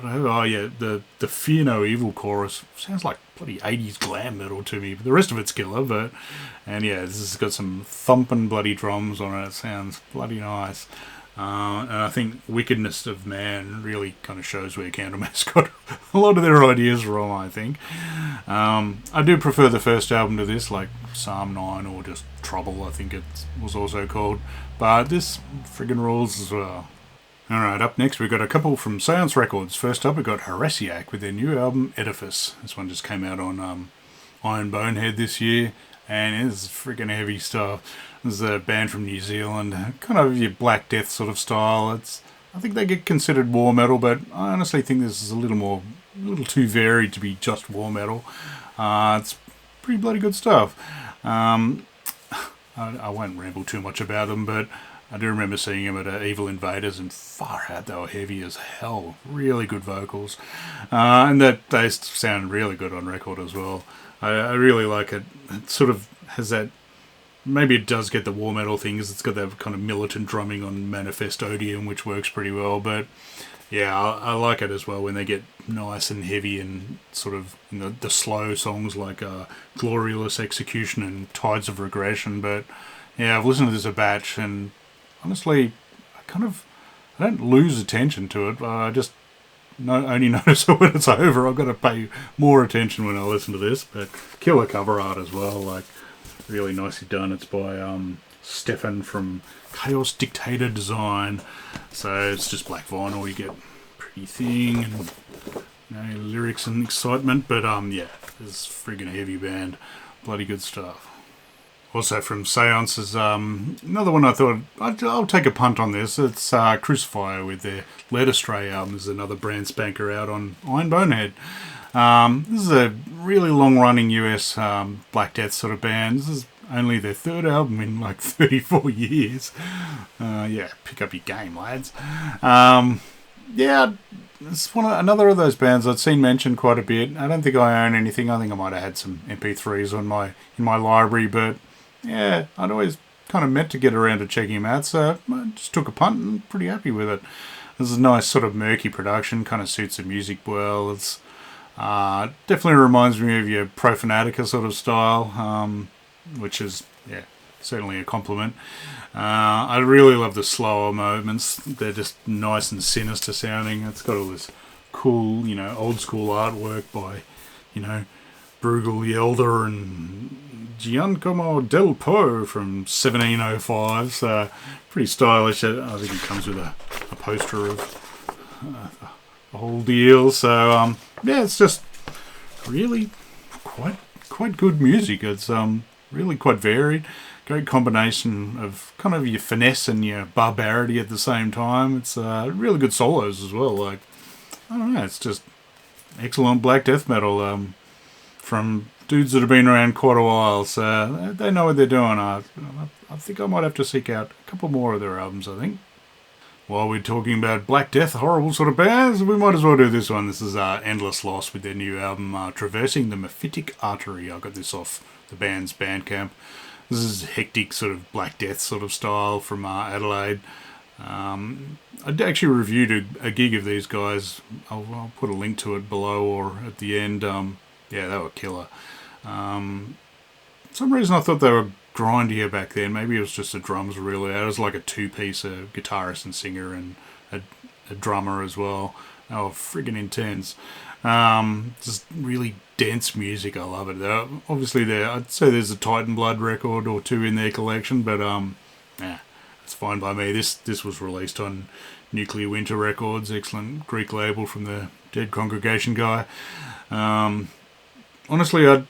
the Fear No Evil chorus sounds like bloody 80s glam metal to me, but the rest of it's killer. And this has got some thumping bloody drums on it. It sounds bloody nice. And I think Wickedness of Man really kind of shows where Candlemass got a lot of their ideas from, I think. I do prefer the first album to this, like Psalm 9 or just Trouble, I think it was also called. But this friggin' rules as well. Alright, up next we've got a couple from Seance Records. First up we've got Earache with their new album Edifice. This one just came out on Iron Bonehead this year, and it's freaking heavy stuff. This is a band from New Zealand, kind of your Black Death sort of style. I think they get considered war metal, but I honestly think this is a little too varied to be just war metal. It's pretty bloody good stuff. I won't ramble too much about them, but I do remember seeing them at Evil Invaders, and far out they were heavy as hell. Really good vocals, and that they sound really good on record as well. I really like it. It sort of has that. Maybe it does get the war metal things. It's got that kind of militant drumming on Manifestodium, which works pretty well. But yeah, I like it as well when they get nice and heavy and sort of the slow songs like Glorious Execution and Tides of Regression. But yeah, I've listened to this a batch, and honestly, I don't lose attention to it. I just only notice it when it's over. I've got to pay more attention when I listen to this. But killer cover art as well, like really nicely done. It's by Stefan from Chaos Dictator Design. So it's just black vinyl. You get pretty thing and lyrics and excitement. But yeah, it's a friggin' heavy band. Bloody good stuff. Also from Seance is another one I thought I'll take a punt on this. It's Crucifier with their Led Astray album. This is another brand spanker out on Iron Bonehead. This is a really long-running US Black Death sort of band. This is only their third album in like 34 years. Yeah, pick up your game, lads. Yeah, it's another of those bands I'd seen mentioned quite a bit. I don't think I own anything. I think I might have had some MP3s in my library, but yeah, I'd always kind of meant to get around to checking them out, so I just took a punt and I'm pretty happy with it. This is a nice sort of murky production, kind of suits the music well. It's definitely reminds me of your Profanatica sort of style, which is, yeah, certainly a compliment. I really love the slower moments. They're just nice and sinister sounding. It's got all this cool, old school artwork by, Bruegel the Elder and Giacomo del Po from 1705. So pretty stylish. I think it comes with a poster of the whole deal. So yeah, it's just really quite good music. It's really quite varied. Great combination of kind of your finesse and your barbarity at the same time. It's really good solos as well. Like, I don't know, it's just excellent black death metal from dudes that have been around quite a while. So they know what they're doing. I think I might have to seek out a couple more of their albums, I think. While we're talking about Black Death, horrible sort of bands, we might as well do this one. This is Endless Loss with their new album, Traversing the Mephitic Artery. I got this off the band's Bandcamp. This is hectic sort of Black Death sort of style from Adelaide. I actually reviewed a gig of these guys. I'll put a link to it below or at the end. Yeah, they were killer. For some reason I thought they were grindier back then. Maybe it was just the drums were really out. It was like a two-piece, a guitarist and singer and a drummer as well. They were friggin' intense. Just really dense music. I love it. Obviously, I'd say there's a Titan Blood record or two in their collection, but yeah, it's fine by me. This was released on Nuclear Winter Records, excellent Greek label from the Dead Congregation guy. Honestly, I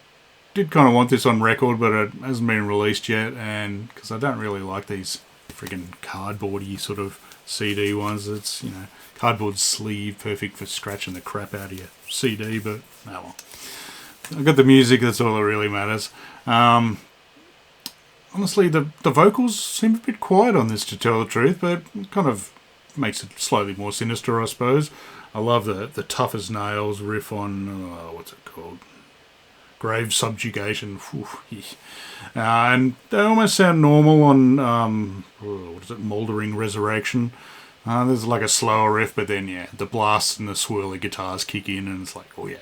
did kind of want this on record, but it hasn't been released yet, and because I don't really like these friggin' cardboardy sort of CD ones. It's, cardboard sleeve, perfect for scratching the crap out of your CD, but oh well. I got the music, that's all that really matters. Honestly, the vocals seem a bit quiet on this, to tell the truth, but it kind of makes it slightly more sinister, I suppose. I love the Tough as Nails riff on, what's it called? Grave Subjugation. And they almost sound normal on, Mouldering Resurrection. There's like a slower riff, but then, yeah, the blasts and the swirly guitars kick in, and it's like, oh yeah.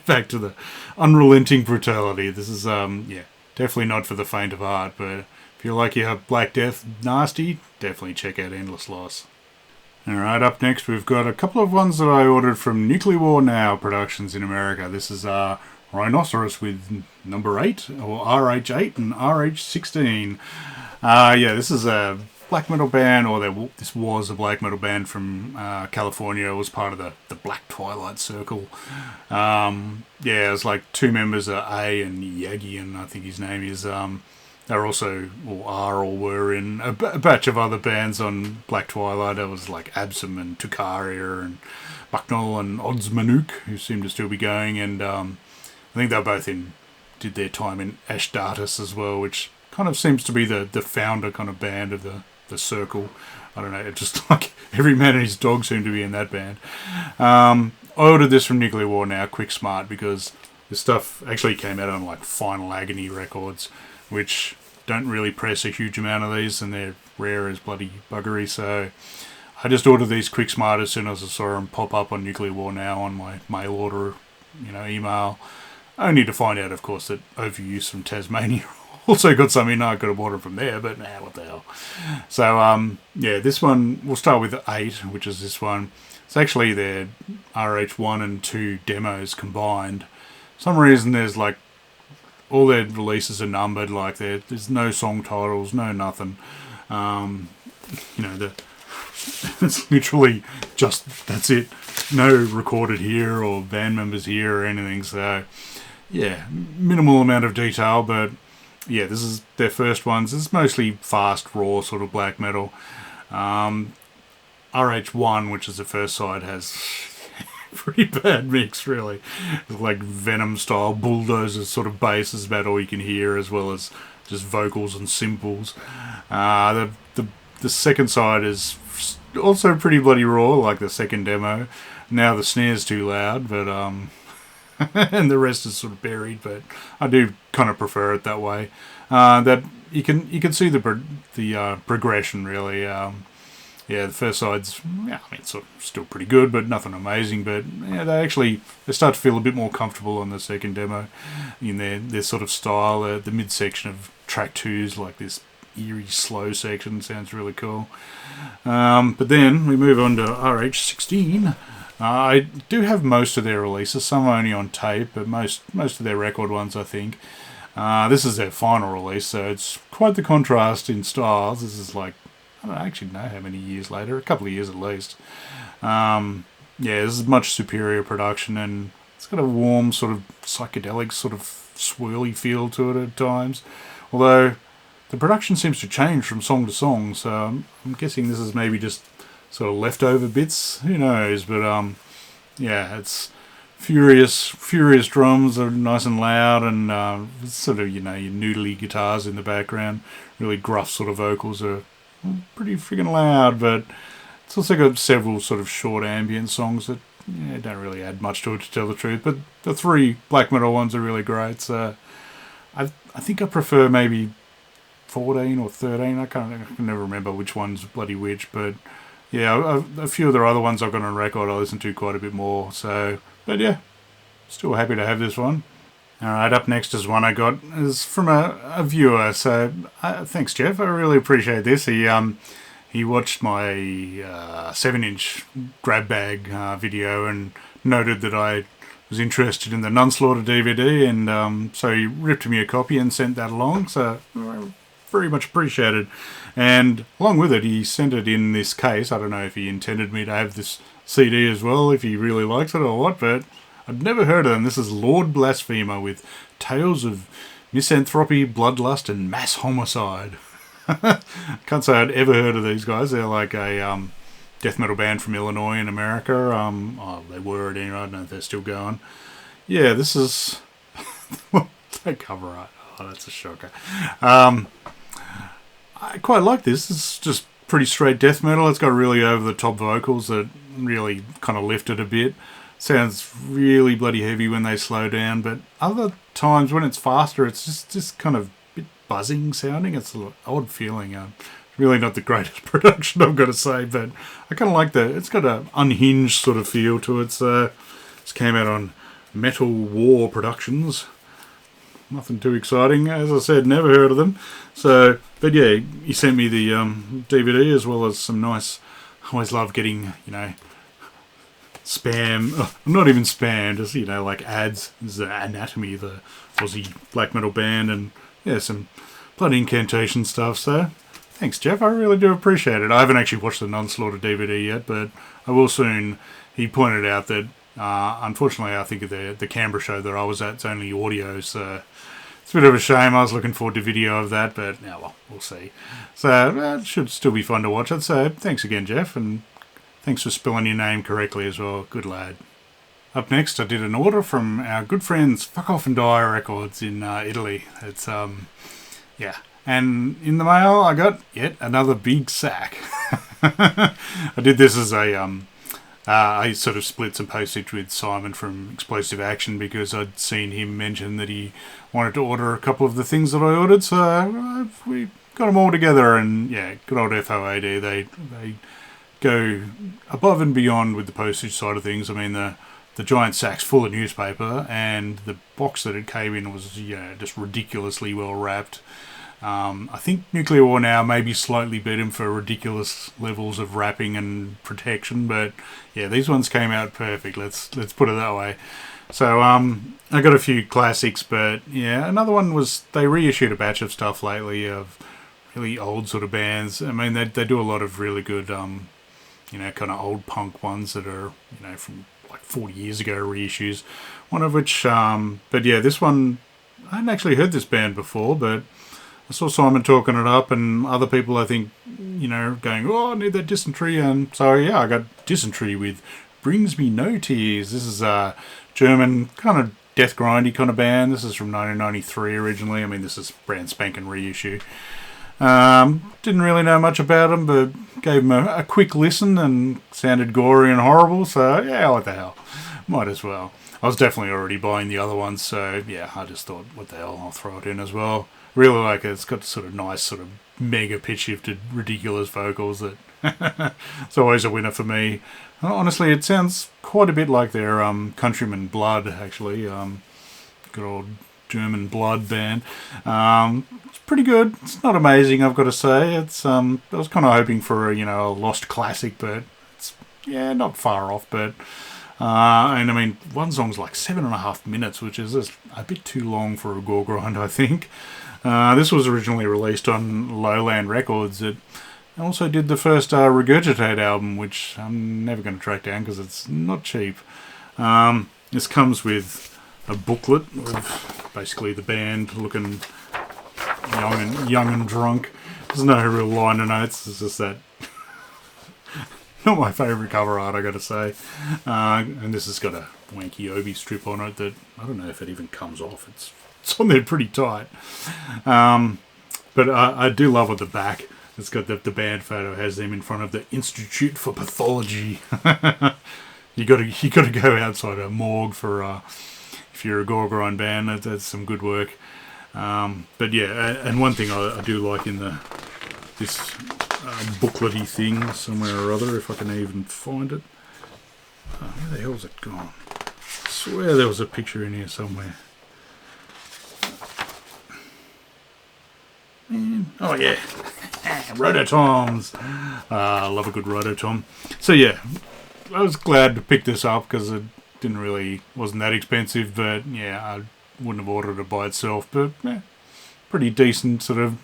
Back to the unrelenting brutality. This is, yeah, definitely not for the faint of heart, but if you like your Black Death nasty, definitely check out Endless Loss. Alright, up next we've got a couple of ones that I ordered from Nuclear War Now Productions in America. This is Rhinoceros with number 8, or RH8 and RH16. Yeah, this is a black metal band, or this was a black metal band from California. It was part of the Black Twilight Circle. Yeah, it was like two members, A and Yagian, I think his name is. They're also, or are, or were in a batch of other bands on Black Twilight. It was like Abscess and Tukaria and Bucknell and Oddsmanuk, who seem to still be going, and I think they both did their time in Ashdartis as well, which kind of seems to be the founder kind of band of the circle. I don't know, it's just like every man and his dog seem to be in that band. I ordered this from Nuclear War Now, Quick Smart, because this stuff actually came out on like Final Agony Records, which don't really press a huge amount of these, and they're rare as bloody buggery, so I just ordered these Quick Smart as soon as I saw them pop up on Nuclear War Now on my mail order, email, only to find out, of course, that Overuse from Tasmania also got some in. I could have bought it from there, but what the hell. So, yeah, this one, we'll start with 8, which is this one. It's actually their RH1 and 2 demos combined. For some reason, there's like, all their releases are numbered, like there's no song titles, no nothing. It's literally just, that's it. No recorded here or band members here or anything, so yeah, minimal amount of detail, but yeah, this is their first ones. It's mostly fast, raw sort of black metal. RH1, which is the first side, has pretty bad mix, really. It's like Venom-style bulldozers sort of bass is about all you can hear, as well as just vocals and cymbals. The second side is also pretty bloody raw, like the second demo. Now the snare's too loud, but and the rest is sort of buried, but I do kind of prefer it that way. That you can see the progression, really. Yeah, the first side's, it's sort of still pretty good, but nothing amazing. But yeah, they start to feel a bit more comfortable on the second demo in their sort of style. The midsection of track 2's like this eerie slow section, sounds really cool. But then we move on to RH16. I do have most of their releases. Some are only on tape, but most of their record ones, I think. This is their final release, so it's quite the contrast in styles. This is like, I don't actually know how many years later, a couple of years at least. Yeah, this is much superior production, and it's got a warm sort of psychedelic sort of swirly feel to it at times. Although the production seems to change from song to song, so I'm guessing this is maybe just sort of leftover bits. Who knows? But yeah, it's furious drums are nice and loud, and sort of your noodly guitars in the background. Really gruff sort of vocals are pretty friggin' loud, but it's also got several sort of short ambient songs that don't really add much to it, to tell the truth. But the 3 black metal ones are really great. So I think I prefer maybe 14 or 13. I can never remember which one's bloody which, but yeah, a few of the other ones I've got on record I listen to quite a bit more. So, but yeah, still happy to have this one. Alright, up next is one I got is from a viewer. So thanks, Jeff. I really appreciate this. He watched my 7-inch grab bag video and noted that I was interested in the Nunslaughter DVD, and so he ripped me a copy and sent that along. So very much appreciated. And along with it, he sent it in this case. I don't know if he intended me to have this CD as well, if he really likes it or what, but I'd never heard of them. This is Lord Blasphemer with Tales of Misanthropy, Bloodlust, and Mass Homicide. Can't say I'd ever heard of these guys. They're like a death metal band from Illinois in America. They were at any rate. I don't know if they're still going. Yeah, this is... They cover art. Oh, that's a shocker. I quite like this. It's just pretty straight death metal. It's got really over-the-top vocals that really kind of lift it a bit. Sounds really bloody heavy when they slow down, but other times when it's faster, it's just kind of a bit buzzing sounding. It's an odd feeling. Really not the greatest production, I've got to say, but I kind of like it's got an unhinged sort of feel to it. So this came out on Metal War Productions. Nothing too exciting. As I said, never heard of them. So, but yeah, he sent me the DVD as well as some nice... I always love getting, spam, not even spam, just, like ads. This is Anatomy, the Aussie black metal band, and yeah, some bloody incantation stuff. So Thanks, Jeff. I really do appreciate it. I haven't actually watched the non-slaughter DVD yet, but I will soon. He pointed out that, unfortunately, I think of the Canberra show that I was at, it's only audio, so it's a bit of a shame. I was looking forward to video of that, but yeah, well, we'll see. So it should still be fun to watch it. So thanks again, Jeff, and thanks for spelling your name correctly as well. Good lad. Up next, I did an order from our good friends Fuck Off and Die Records in Italy. It's yeah. And in the mail, I got yet another big sack. I did this as a I sort of split some postage with Simon from Explosive Action because I'd seen him mention that he wanted to order a couple of the things that I ordered, so we got them all together. And yeah, good old F.O.A.D. They go above and beyond with the postage side of things. I mean, the giant sack's full of newspaper, and the box that it came in was just ridiculously well wrapped. I think Nuclear War Now maybe slightly beat him for ridiculous levels of wrapping and protection, but yeah, these ones came out perfect. Let's put it that way. So I got a few classics, but yeah, another one was they reissued a batch of stuff lately of really old sort of bands. I mean, they do a lot of really good, kind of old punk ones that are from like 40 years ago reissues. One of which, but yeah, this one I hadn't actually heard this band before, but I saw Simon talking it up, and other people, I think, going, oh, I need that Dysentery. And so, yeah, I got Dysentery with Brings Me No Tears. This is a German kind of death grindy kind of band. This is from 1993 originally. I mean, this is brand spanking reissue. Didn't really know much about them, but gave them a quick listen and sounded gory and horrible. So, yeah, what the hell. Might as well. I was definitely already buying the other ones, so, yeah, I just thought, what the hell, I'll throw it in as well. Really like it. It's got sort of nice, sort of mega pitch shifted, ridiculous vocals that it's always a winner for me. Honestly, it sounds quite a bit like their Countrymen Blood, actually. Good old German blood band. It's pretty good. It's not amazing, I've got to say. It's I was kind of hoping for a lost classic, but it's not far off. But and I mean, one song's like 7.5 minutes, which is just a bit too long for a Goregrind, I think. This was originally released on Lowland Records. It also did the first Regurgitate album, which I'm never going to track down because it's not cheap. This comes with a booklet of basically the band looking young and drunk. There's no real liner notes. It's just that. Not my favourite cover art, I got to say. And this has got a wanky Obi strip on it that I don't know if it even comes off. It's on there pretty tight. But I do love at the back. It's got the band photo, has them in front of the Institute for Pathology. you got to go outside a morgue for if you're a Goregrind band. That's some good work. But yeah, and one thing I do like in this booklety thing somewhere or other, if I can even find it. Where the hell's it gone? I swear there was a picture in here somewhere. Oh yeah, Rototoms. I love a good Rototom. So yeah, I was glad to pick this up because it wasn't that expensive, but yeah, I wouldn't have ordered it by itself. But yeah, pretty decent sort of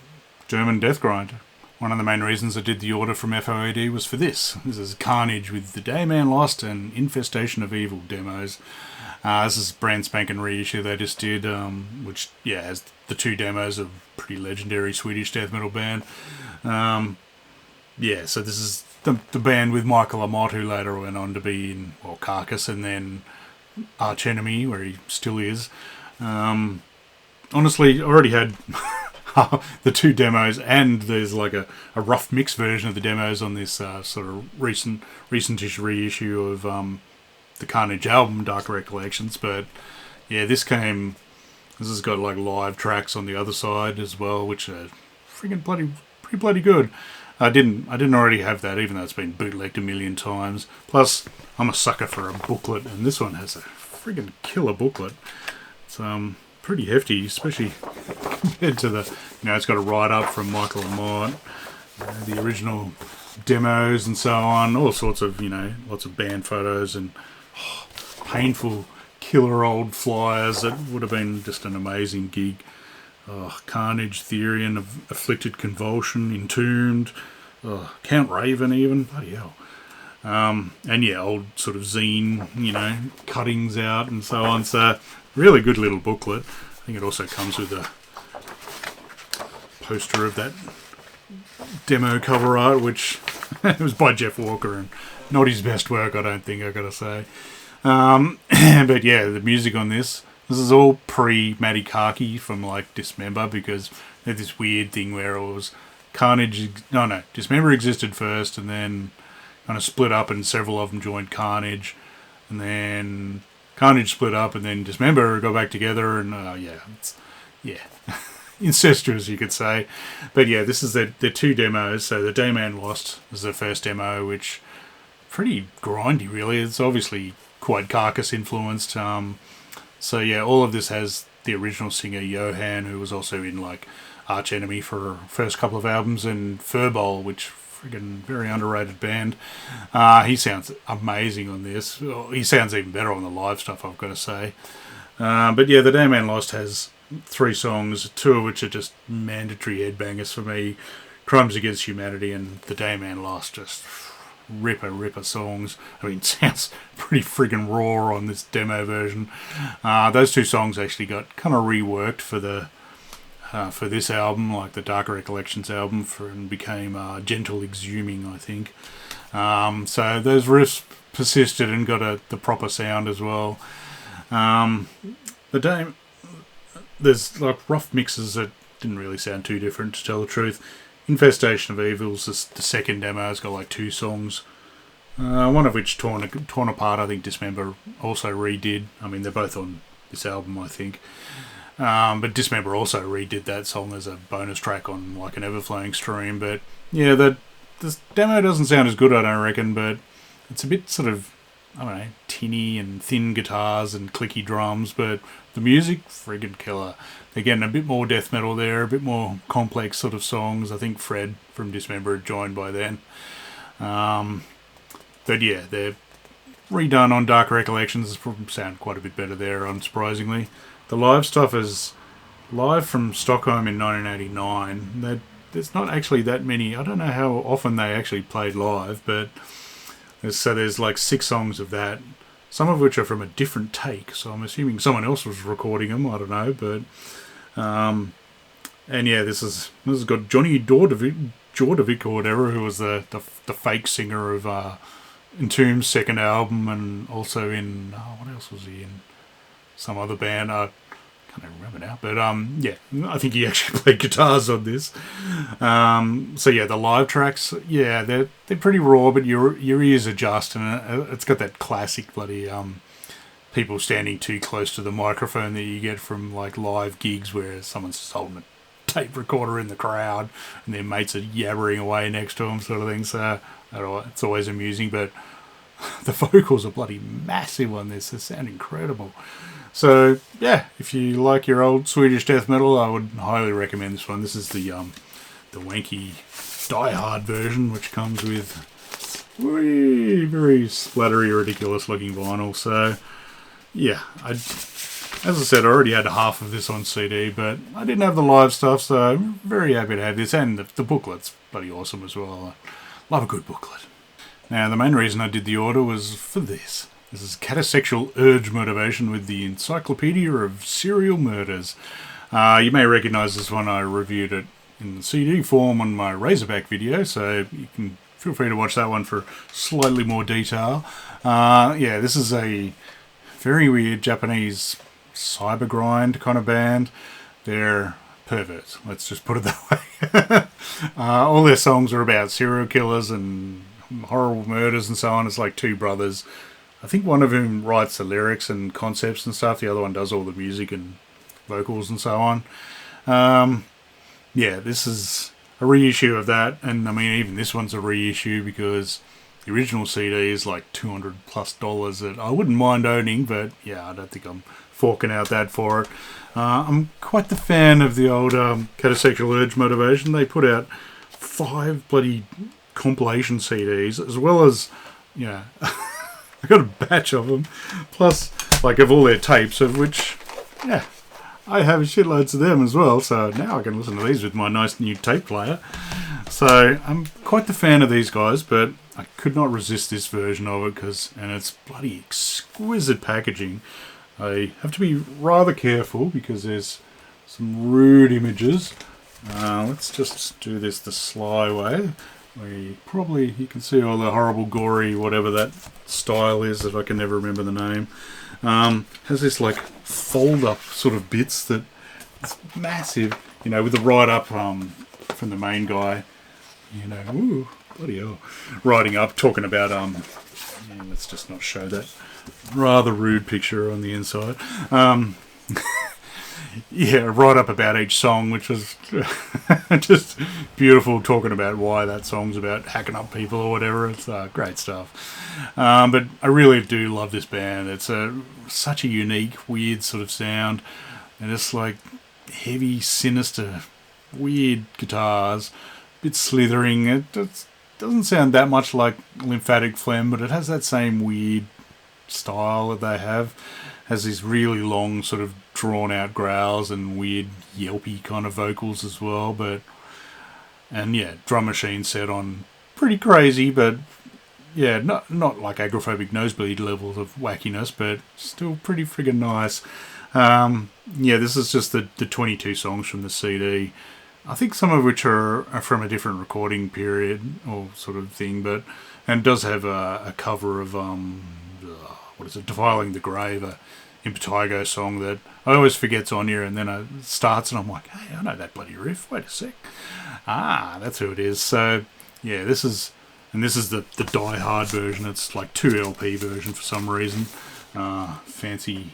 German death grind. One of the main reasons I did the order from F.O.A.D. was for this. This is Carnage with The Day Man Lost and Infestation of Evil demos. This is brand spanking reissue they just did, which, yeah, has the two demos of pretty legendary Swedish death metal band. Yeah, so this is the band with Michael Amott, who later went on to be in, Carcass and then Arch Enemy, where he still is. Honestly, I already had the two demos, and there's like a rough mix version of the demos on this sort of recentish reissue of the Carnage album, Dark Recollections. But yeah, this has got like live tracks on the other side as well, which are freaking pretty bloody good. I didn't already have that, even though it's been bootlegged a million times. Plus, I'm a sucker for a booklet, and this one has a freaking killer booklet. It's pretty hefty, especially compared to it's got a write-up from Michael Amott, the original demos and so on, all sorts of, lots of band photos and painful killer old flyers. That would have been just an amazing gig. Carnage, Therian, Afflicted Convulsion, Entombed, Count Raven even, bloody hell. And yeah, old sort of zine, you know, cuttings out and so on. So, really good little booklet. I think it also comes with a poster of that demo cover art, which it was by Jeff Walker, and not his best work, I don't think, I gotta say. But yeah, the music on this is all pre-Matty Kaki from like Dismember, because they had this weird thing where it was Dismember existed first, and then kind of split up, and several of them joined Carnage, and then Carnage split up, and then Dismember got back together, and incestuous, you could say. But yeah, this is the two demos. So the Dayman Lost is the first demo, which pretty grindy, really. It's obviously quite Carcass influenced. So yeah, all of this has the original singer Johan, who was also in like Arch Enemy for first couple of albums, and Furball, which friggin' very underrated band. He sounds amazing on this. He sounds even better on the live stuff, I've got to say. But yeah, the Dayman Lost has 3 songs, 2 of which are just mandatory headbangers for me. Crimes Against Humanity and The Dayman Lost, just ripper songs. I mean, it sounds pretty friggin' raw on this demo version. Those 2 songs actually got kind of reworked for this album, like the Darker Recollections album, and became Gentle Exhuming, I think. So those riffs persisted and got the proper sound as well. There's like rough mixes that didn't really sound too different, to tell the truth. Infestation of Evils, the second demo, has got like 2 songs. One of which, Torn Apart, I think Dismember also redid. I mean, they're both on this album, I think. But Dismember also redid that song as a bonus track on like an Everflowing Stream. But yeah, this demo doesn't sound as good, I don't reckon, but it's a bit sort of, I don't know, tinny and thin guitars and clicky drums, but the music, friggin' killer. They're getting a bit more death metal there, a bit more complex sort of songs. I think Fred from Dismember had joined by then. But yeah, they're redone on Dark Recollections. Sound quite a bit better there, unsurprisingly. The live stuff is live from Stockholm in 1989. There's not actually that many. I don't know how often they actually played live, but there's like 6 songs of that, some of which are from a different take, so I'm assuming someone else was recording them, I don't know, but and yeah, this has got Johnny Jordovic or whatever, who was the fake singer of Entombed's second album, and also in what else was he in? Some other band. I can't even remember now, but yeah, I think he actually played guitars on this. So yeah, the live tracks, yeah, they're pretty raw, but your ears adjust, and it's got that classic bloody people standing too close to the microphone that you get from like live gigs where someone's just holding a tape recorder in the crowd and their mates are yabbering away next to them, sort of thing. So it's always amusing, but the vocals are bloody massive on this. They sound incredible. So yeah, if you like your old Swedish death metal, I would highly recommend this one. This is the wanky Die Hard version, which comes with very splattery, ridiculous looking vinyl. So yeah, as I said, I already had half of this on CD, but I didn't have the live stuff, so I'm very happy to have this, and the booklet's bloody awesome as well. I love a good booklet. Now, the main reason I did the order was for this. This is Catasexual Urge Motivation with the Encyclopedia of Serial Murders. You may recognise this one. I reviewed it in CD form on my Razorback video, so you can feel free to watch that one for slightly more detail. Yeah, this is a very weird Japanese cybergrind kind of band. They're perverts, let's just put it that way. All their songs are about serial killers and horrible murders and so on. It's like 2 brothers. I think one of them writes the lyrics and concepts and stuff. The other one does all the music and vocals and so on. Yeah, this is a reissue of that. And I mean, even this one's a reissue because the original CD is like $200+ that I wouldn't mind owning. But yeah, I don't think I'm forking out that for it. I'm quite the fan of the old Catasexual Urge Motivation. They put out 5 bloody compilation CDs, as well as, yeah, I got a batch of them, plus like of all their tapes, of which, yeah, I have shitloads of them as well, so now I can listen to these with my nice new tape player. So I'm quite the fan of these guys, but I could not resist this version of it and it's bloody exquisite packaging. I have to be rather careful because there's some rude images. Let's just do this the sly way. You can see all the horrible gory whatever that style is that I can never remember the name. Has this like fold up sort of bits that it's massive, with the write up from the main guy, ooh, bloody hell, writing up talking about let's just not show that rather rude picture on the inside. Yeah, right up about each song, which was just beautiful, talking about why that song's about hacking up people or whatever. It's great stuff. But I really do love this band. It's such a unique, weird sort of sound. And it's like heavy, sinister, weird guitars, a bit slithering. It doesn't sound that much like Lymphatic Phlegm, but it has that same weird style that they have. Has these really long sort of drawn out growls and weird yelpy kind of vocals as well, and drum machine set on pretty crazy, but not like agoraphobic nosebleed levels of wackiness, but still pretty friggin' nice. This is just the 22 songs from the CD. I think some of which are from a different recording period or sort of thing, and it does have a cover of Defiling the Grave, a Impetigo song that I always forget's on here, and then it starts and I'm like, hey, I know that bloody riff, wait a sec. That's who it is. So this is the Die Hard version. It's like 2 LP version for some reason. Fancy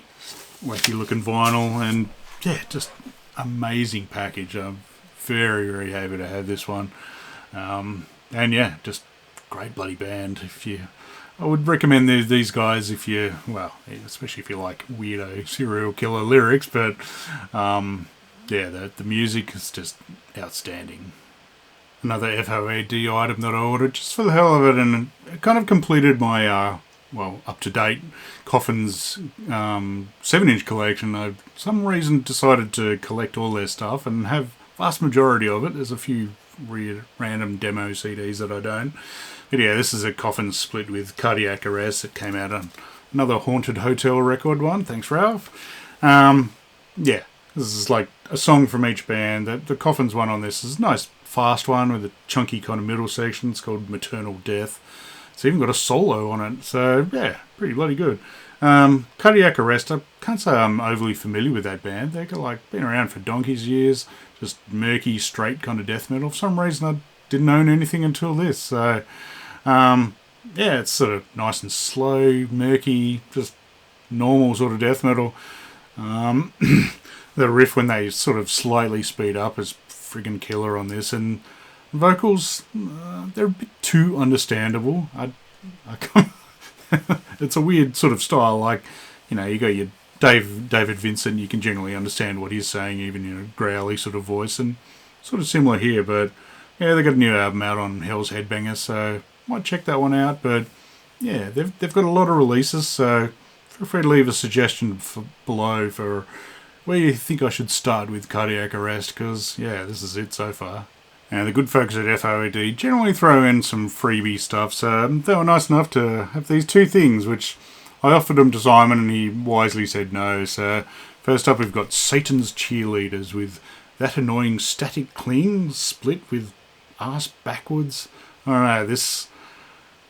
wacky looking vinyl, and just amazing package. I'm very, very happy to have this one. Just great bloody band. I would recommend these guys especially if you like weirdo serial killer lyrics, but the music is just outstanding. Another F.O.A.D item that I ordered just for the hell of it, and it kind of completed my up-to-date Coffins 7-inch collection. I for some reason decided to collect all their stuff and have vast majority of it. There's a few weird random demo CDs that I don't. But this is a Coffins split with Cardiac Arrest. It came out on another Haunted Hotel record one. Thanks, Ralph. This is like a song from each band. The Coffins one on this is a nice fast one with a chunky kind of middle section. It's called Maternal Death. It's even got a solo on it. So, pretty bloody good. Cardiac Arrest, I can't say I'm overly familiar with that band. They've been around for donkey's years. Just murky, straight kind of death metal. For some reason, I didn't own anything until this. So, it's sort of nice and slow, murky, just normal sort of death metal. The riff when they sort of slightly speed up is friggin' killer on this, and vocals, they're a bit too understandable. It's a weird sort of style, you got your David Vincent, you can generally understand what he's saying, even in a growly sort of voice, and sort of similar here, but they got a new album out on Hell's Headbanger, so might check that one out. But they've got a lot of releases, so feel free to leave a suggestion below for where you think I should start with Cardiac Arrest, because this is it so far. And the good folks at F.O.A.D generally throw in some freebie stuff, so they were nice enough to have these 2 things, which I offered them to Simon and he wisely said no. So first up we've got Satan's Cheerleaders with That Annoying Static Cling split with Arse Backwards. I don't know,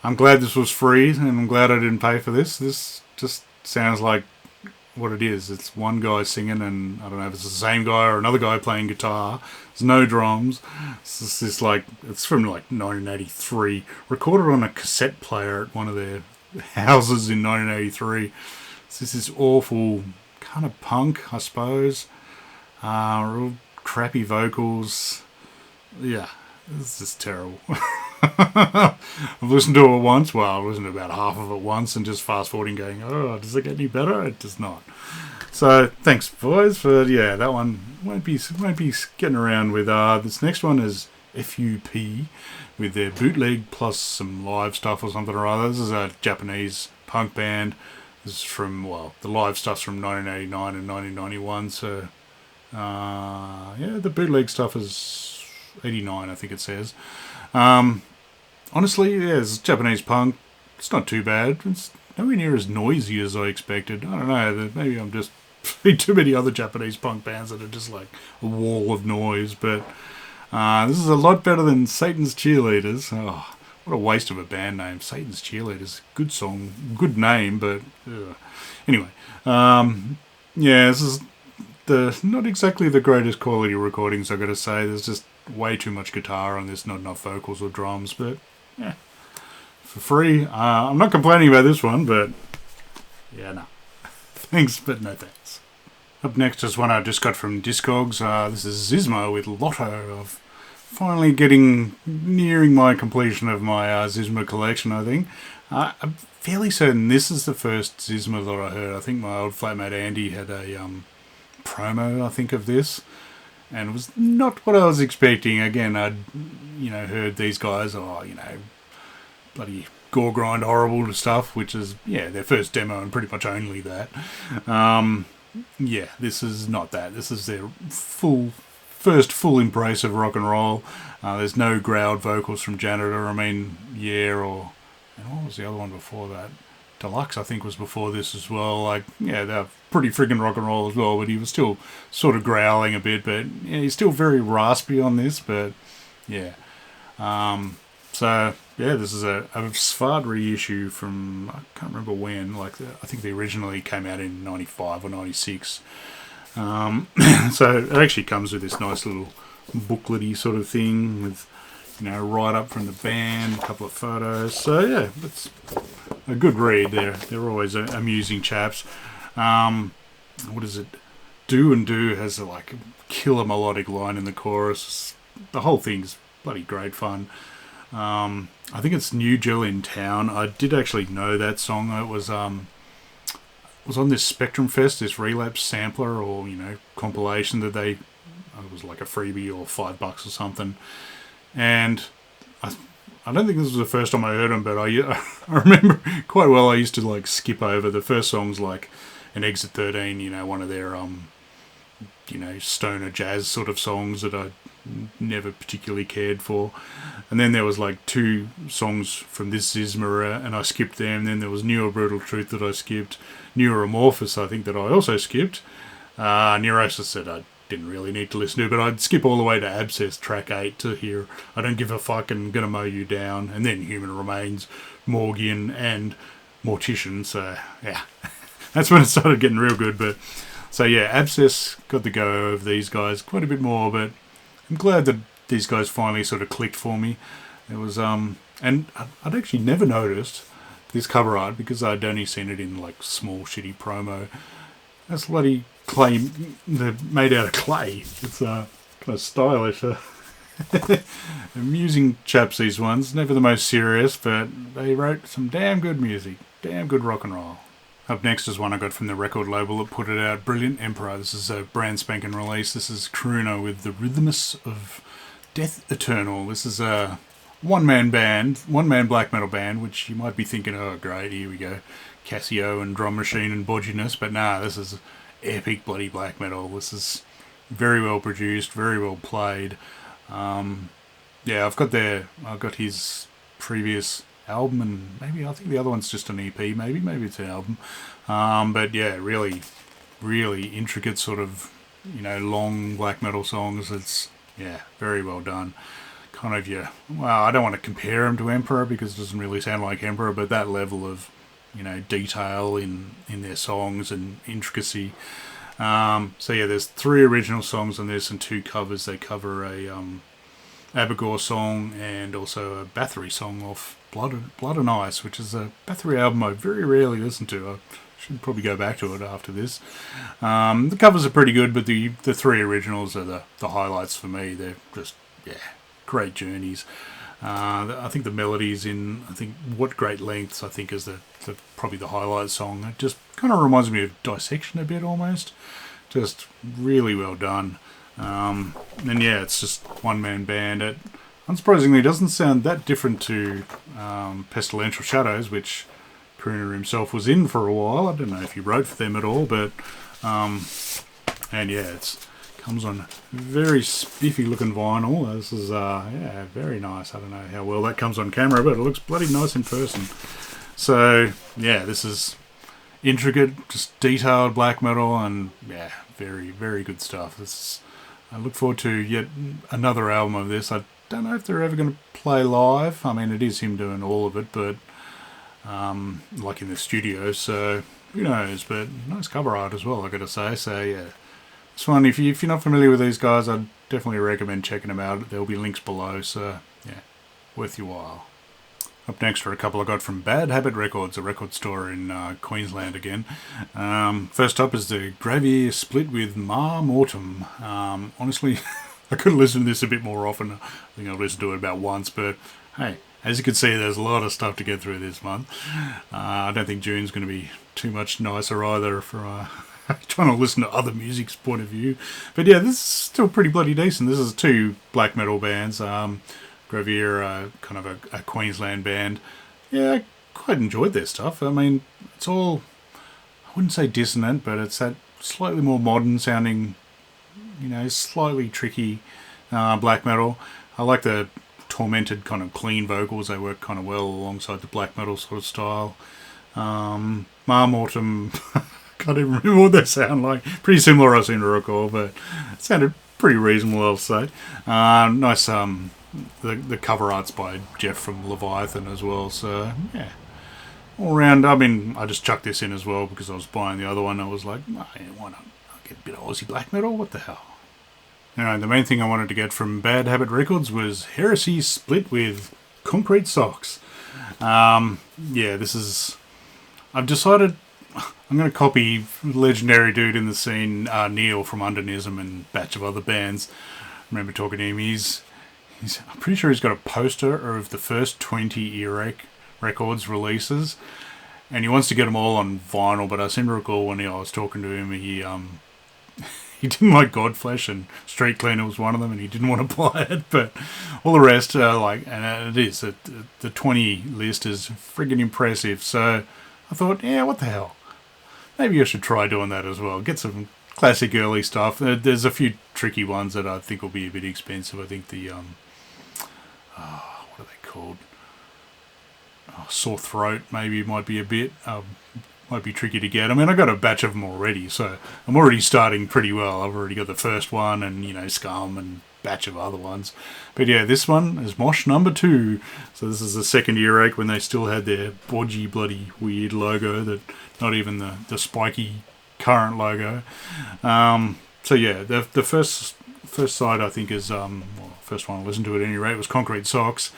I'm glad this was free, and I'm glad I didn't pay for this. This just sounds like what it is. It's one guy singing, and I don't know if it's the same guy or another guy playing guitar. There's no drums. It's just this it's from 1983, recorded on a cassette player at one of their houses in 1983. It's just this awful kind of punk, I suppose. Real crappy vocals. Yeah, this is terrible. I've listened to it once. Well, I've listened to about half of it once and just fast forwarding going, oh, does it get any better? It does not. So thanks, boys, for that one won't be getting around with. This next one is F.U.P with their bootleg plus some live stuff or something or other. This is a Japanese punk band. This is from the live stuff's from 1989 and 1991. So Yeah, the bootleg stuff is 89, I think it says. Honestly, yeah, it's Japanese punk. It's not too bad. It's nowhere near as noisy as I expected. I don't know, maybe I'm just too many other Japanese punk bands that are just like a wall of noise, but this is a lot better than Satan's Cheerleaders. Oh, what a waste of a band name. Satan's Cheerleaders. Good song, good name, but anyway. Yeah, this is not exactly the greatest quality recordings, I've got to say. There's just way too much guitar on this, not enough vocals or drums, but yeah, for free. I'm not complaining about this one, but yeah, no. Thanks, but no thanks. Up next is one I just got from Discogs. This is Zizmo with Lotto. Of finally nearing my completion of my Zizmo collection, I think. I'm fairly certain this is the first Zizmo that I heard. I think my old flatmate Andy had a promo, I think, of this, and it was not what I was expecting. Again, I'd heard these guys, bloody Goregrind horrible stuff, which is their first demo and pretty much only that. This is not that. This is their first full embrace of rock and roll. There's no growled vocals from Janitor. And what was the other one before that? Deluxe, I think, was before this as well. They're pretty friggin' rock and roll as well, but he was still sort of growling a bit, but he's still very raspy on this, but yeah. This is a F.O.A.D reissue from, I can't remember when, I think they originally came out in 95 or 96. So it actually comes with this nice little booklety sort of thing with, right up from the band, a couple of photos. So yeah, it's a good read. They're always amusing chaps. What is it? Do and Do has a killer melodic line in the chorus. The whole thing's bloody great fun. I think it's New Jill in Town. I did actually know that song. It was on this Spectrum Fest, this Relapse sampler or compilation that it was like a freebie or $5 or something. And I don't think this was the first time I heard them, but I remember quite well. I used to skip over the first songs, like an Exit 13, one of their stoner jazz sort of songs that I never particularly cared for. And then there was two songs from this Zizmo, and I skipped them. Then there was Newer Brutal Truth that I skipped. Newer Amorphous, I think, that I also skipped. Neurosis said I didn't really need to listen to, but I'd skip all the way to Abscess, track 8, to hear I Don't Give a Fuck and Gonna Mow You Down, and then Human Remains, Morgan, and Mortician. So yeah, that's when it started getting real good. But so yeah, Abscess got the go of these guys quite a bit more, but I'm glad that these guys finally sort of clicked for me. It was and I'd actually never noticed this cover art because I'd only seen it in small shitty promo. That's bloody clay. They're made out of clay. It's kind of stylish. Amusing chaps, these ones. Never the most serious, but they wrote some damn good music. Damn good rock and roll. Up next is one I got from the record label that put it out, Brilliant Emperor. This is a brand spanking release. This is Crooner with the Rhythmus of Death Eternal. This is a one-man black metal band, which you might be thinking, oh great, here we go, Casio and drum machine and bodginess, but nah, this is epic bloody black metal. This is very well produced, very well played. I've got his previous album, and maybe I think the other one's just an EP, maybe it's an album. But yeah, really, really intricate sort of, long black metal songs. It's very well done. Kind of I don't want to compare him to Emperor because it doesn't really sound like Emperor, but that level of detail in their songs and intricacy. There's 3 original songs on this and 2 covers. They cover a Abigor song and also a Bathory song off Blood and Ice, which is a Bathory album I very rarely listen to. I should probably go back to it after this. The covers are pretty good, but the 3 originals are the highlights for me. They're just great journeys. I think the melodies in What Great Lengths I think is probably the highlight song. It just kind of reminds me of Dissection a bit almost. Just really well done. It's just one-man band. It unsurprisingly doesn't sound that different to Pestilential Shadows, which Crooner himself was in for a while. I don't know if he wrote for them at all, but it's Comes on very spiffy looking vinyl. This is, yeah, very nice. I don't know how well that comes on camera, but it looks bloody nice in person. So, yeah, this is intricate, just detailed black metal, and yeah, very, very good stuff. I look forward to yet another album of this. I don't know if they're ever going to play live. I mean, it is him doing all of it, but like in the studio, so who knows. But nice cover art as well, I got to say. So yeah, this one, if you're not familiar with these guys, I'd definitely recommend checking them out. There'll be links below, so yeah, worth your while. Up next are a couple I got from Bad Habit Records, a record store in Queensland again. First up is the Gravier split with Ma Mortem. Honestly, I could listen to this a bit more often. I think I've listened to it about once, but hey, as you can see, there's a lot of stuff to get through this month. I don't think June's going to be too much nicer either for trying to listen to other music's point of view. But yeah, this is still pretty bloody decent. This is two black metal bands. Gravier, kind of a Queensland band. Yeah, I quite enjoyed their stuff. I mean, it's all, I wouldn't say dissonant, but it's that slightly more modern sounding, you know, slightly tricky black metal. I like the tormented kind of clean vocals. They work kind of well alongside the black metal sort of style. Ma Mortem, can't even remember what they sound like. Pretty similar, I seem to recall, but it sounded pretty reasonable, I'll say. Nice, the cover art's by Jeff from Leviathan as well, so yeah. All around, I mean, I just chucked this in as well because I was buying the other one. I was like, oh, yeah, why not? I'll get a bit of Aussie black metal, what the hell? Anyway, the main thing I wanted to get from Bad Habit Records was Heresy split with Concrete Socks. Yeah, this is... I've decided I'm going to copy legendary dude in the scene, Neil from Undernism and a batch of other bands. I remember talking to him. I'm pretty sure he's got a poster of the first 20 Earache Records releases, and he wants to get them all on vinyl, but I seem to recall when I was talking to him, he didn't like Godflesh, and Street Cleaner was one of them, and he didn't want to buy it, but all the rest, and it is, the 20 list is friggin' impressive, so I thought, yeah, what the hell, maybe I should try doing that as well, get some classic early stuff. There's a few tricky ones that I think will be a bit expensive. I think the, what are they called? Sore Throat maybe might be a bit, might be tricky to get. I mean, I got a batch of them already, so I'm already starting pretty well. I've already got the first one and, you know, C.U.M and batch of other ones. But yeah, this one is Mosh number 2. So this is the second Earache when they still had their bodgy, bloody, weird logo, that not even the spiky current logo. So yeah, the first side I think is, first one I listened to at any rate was Concrete Socks,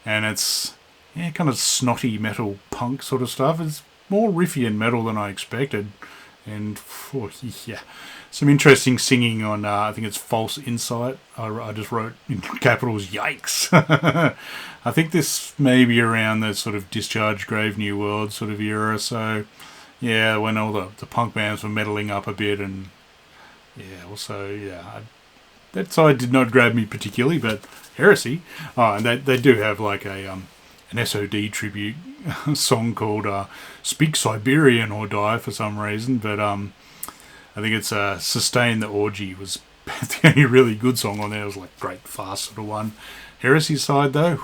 and it's kind of snotty metal punk sort of stuff. It's more riffy and metal than I expected, and yeah, some interesting singing on I think it's False Insight. I just wrote in capitals, yikes. I think this may be around the sort of Discharge, Grave New World sort of era, so yeah, when all the punk bands were metalling up a bit, and yeah, also, yeah, that side did not grab me particularly, but Heresy, and they do have like an S.O.D. tribute song called Speak Siberian or Die for some reason, but I think it's Sustain the Orgy was the only really good song on there. It was like great fast sort of one. Heresy side though,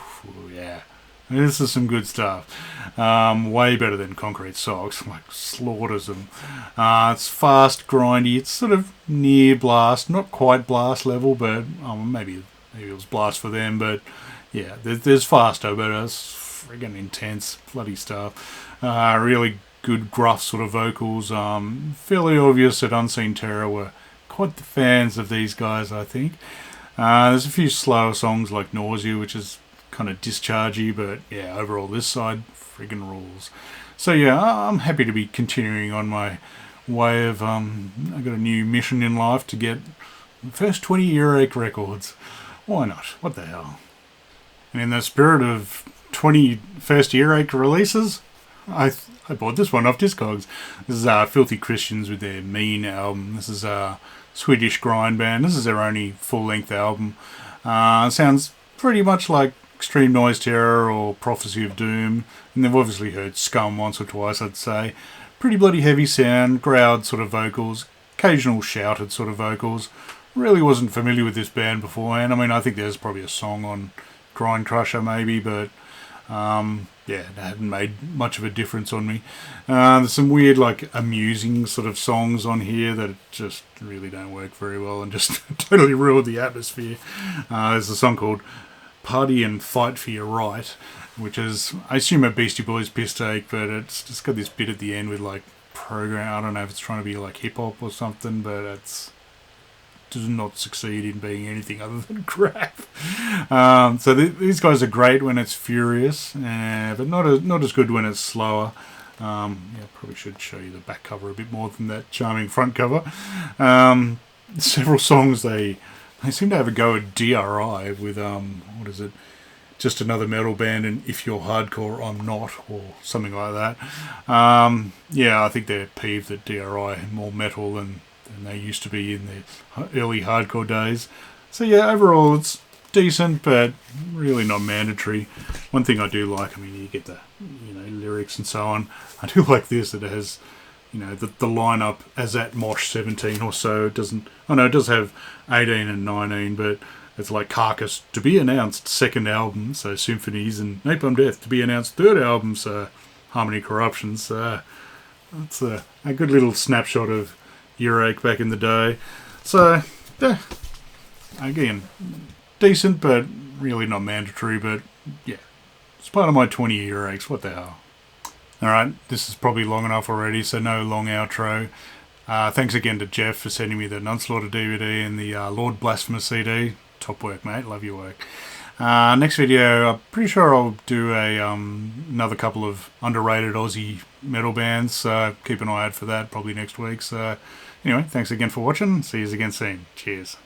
yeah, this is some good stuff. Way better than Concrete Socks, like slaughters them. It's fast, grindy, it's sort of near Blast, not quite Blast level, but maybe it was Blast for them, but yeah, there's faster, but it's friggin' intense, bloody stuff. Really good gruff sort of vocals. Fairly obvious that Unseen Terror were quite the fans of these guys, I think. There's a few slower songs like Nausea, which is kind of dischargey, but yeah, overall this side friggin' rules. So yeah, I'm happy to be continuing on my way of, I've got a new mission in life to get the first 20 Earache records. Why not? What the hell? And in the spirit of 20 first Earache releases, I bought this one off Discogs. This is Filthy Christians with their Mean album. This is a Swedish grind band. This is their only full-length album. Sounds pretty much like Extreme Noise Terror or Prophecy of Doom, and they've obviously heard C.U.M once or twice, I'd say. Pretty bloody heavy sound, growled sort of vocals, occasional shouted sort of vocals. really wasn't familiar with this band beforehand. I mean, I think there's probably a song on Grind Crusher maybe, but yeah, it hadn't made much of a difference on me. There's some weird, like, amusing sort of songs on here that just really don't work very well and just totally ruin the atmosphere. There's a song called Party and Fight for Your Right, which is, I assume, a Beastie Boys piss take, but it's just got this bit at the end with, like, program. I don't know if it's trying to be, like, hip-hop or something, but it's does not succeed in being anything other than crap. So these guys are great when it's furious, but not as good when it's slower. Yeah, probably should show you the back cover a bit more than that charming front cover. Several songs they seem to have a go at DRI with what is it? Just Another Metal Band and If You're Hardcore, I'm Not, or something like that. Yeah, I think they're peeved that DRI are more metal than they used to be in the early hardcore days. So yeah, overall it's decent, but really not mandatory. One thing I do like, I mean, you get the lyrics and so on. I do like this, that it has the lineup as at Mosh 17 or so. It doesn't. Oh no, it does have 18 and 19, but it's like Carcass to be announced second album, so Symphonies, and Napalm Death to be announced third album, so Harmony Corruption. So that's a good little snapshot of Earache back in the day. So, yeah, again, decent, but really not mandatory. But yeah, it's part of my 20 Earaches. What the hell? Alright, this is probably long enough already, so no long outro. Thanks again to Jeff for sending me the Nunslaughter DVD and the Lord Blasphemer CD. Top work, mate. Love your work. Next video, I'm pretty sure I'll do another couple of underrated Aussie metal bands. Keep an eye out for that, probably next week. So anyway, thanks again for watching. See you again soon. Cheers.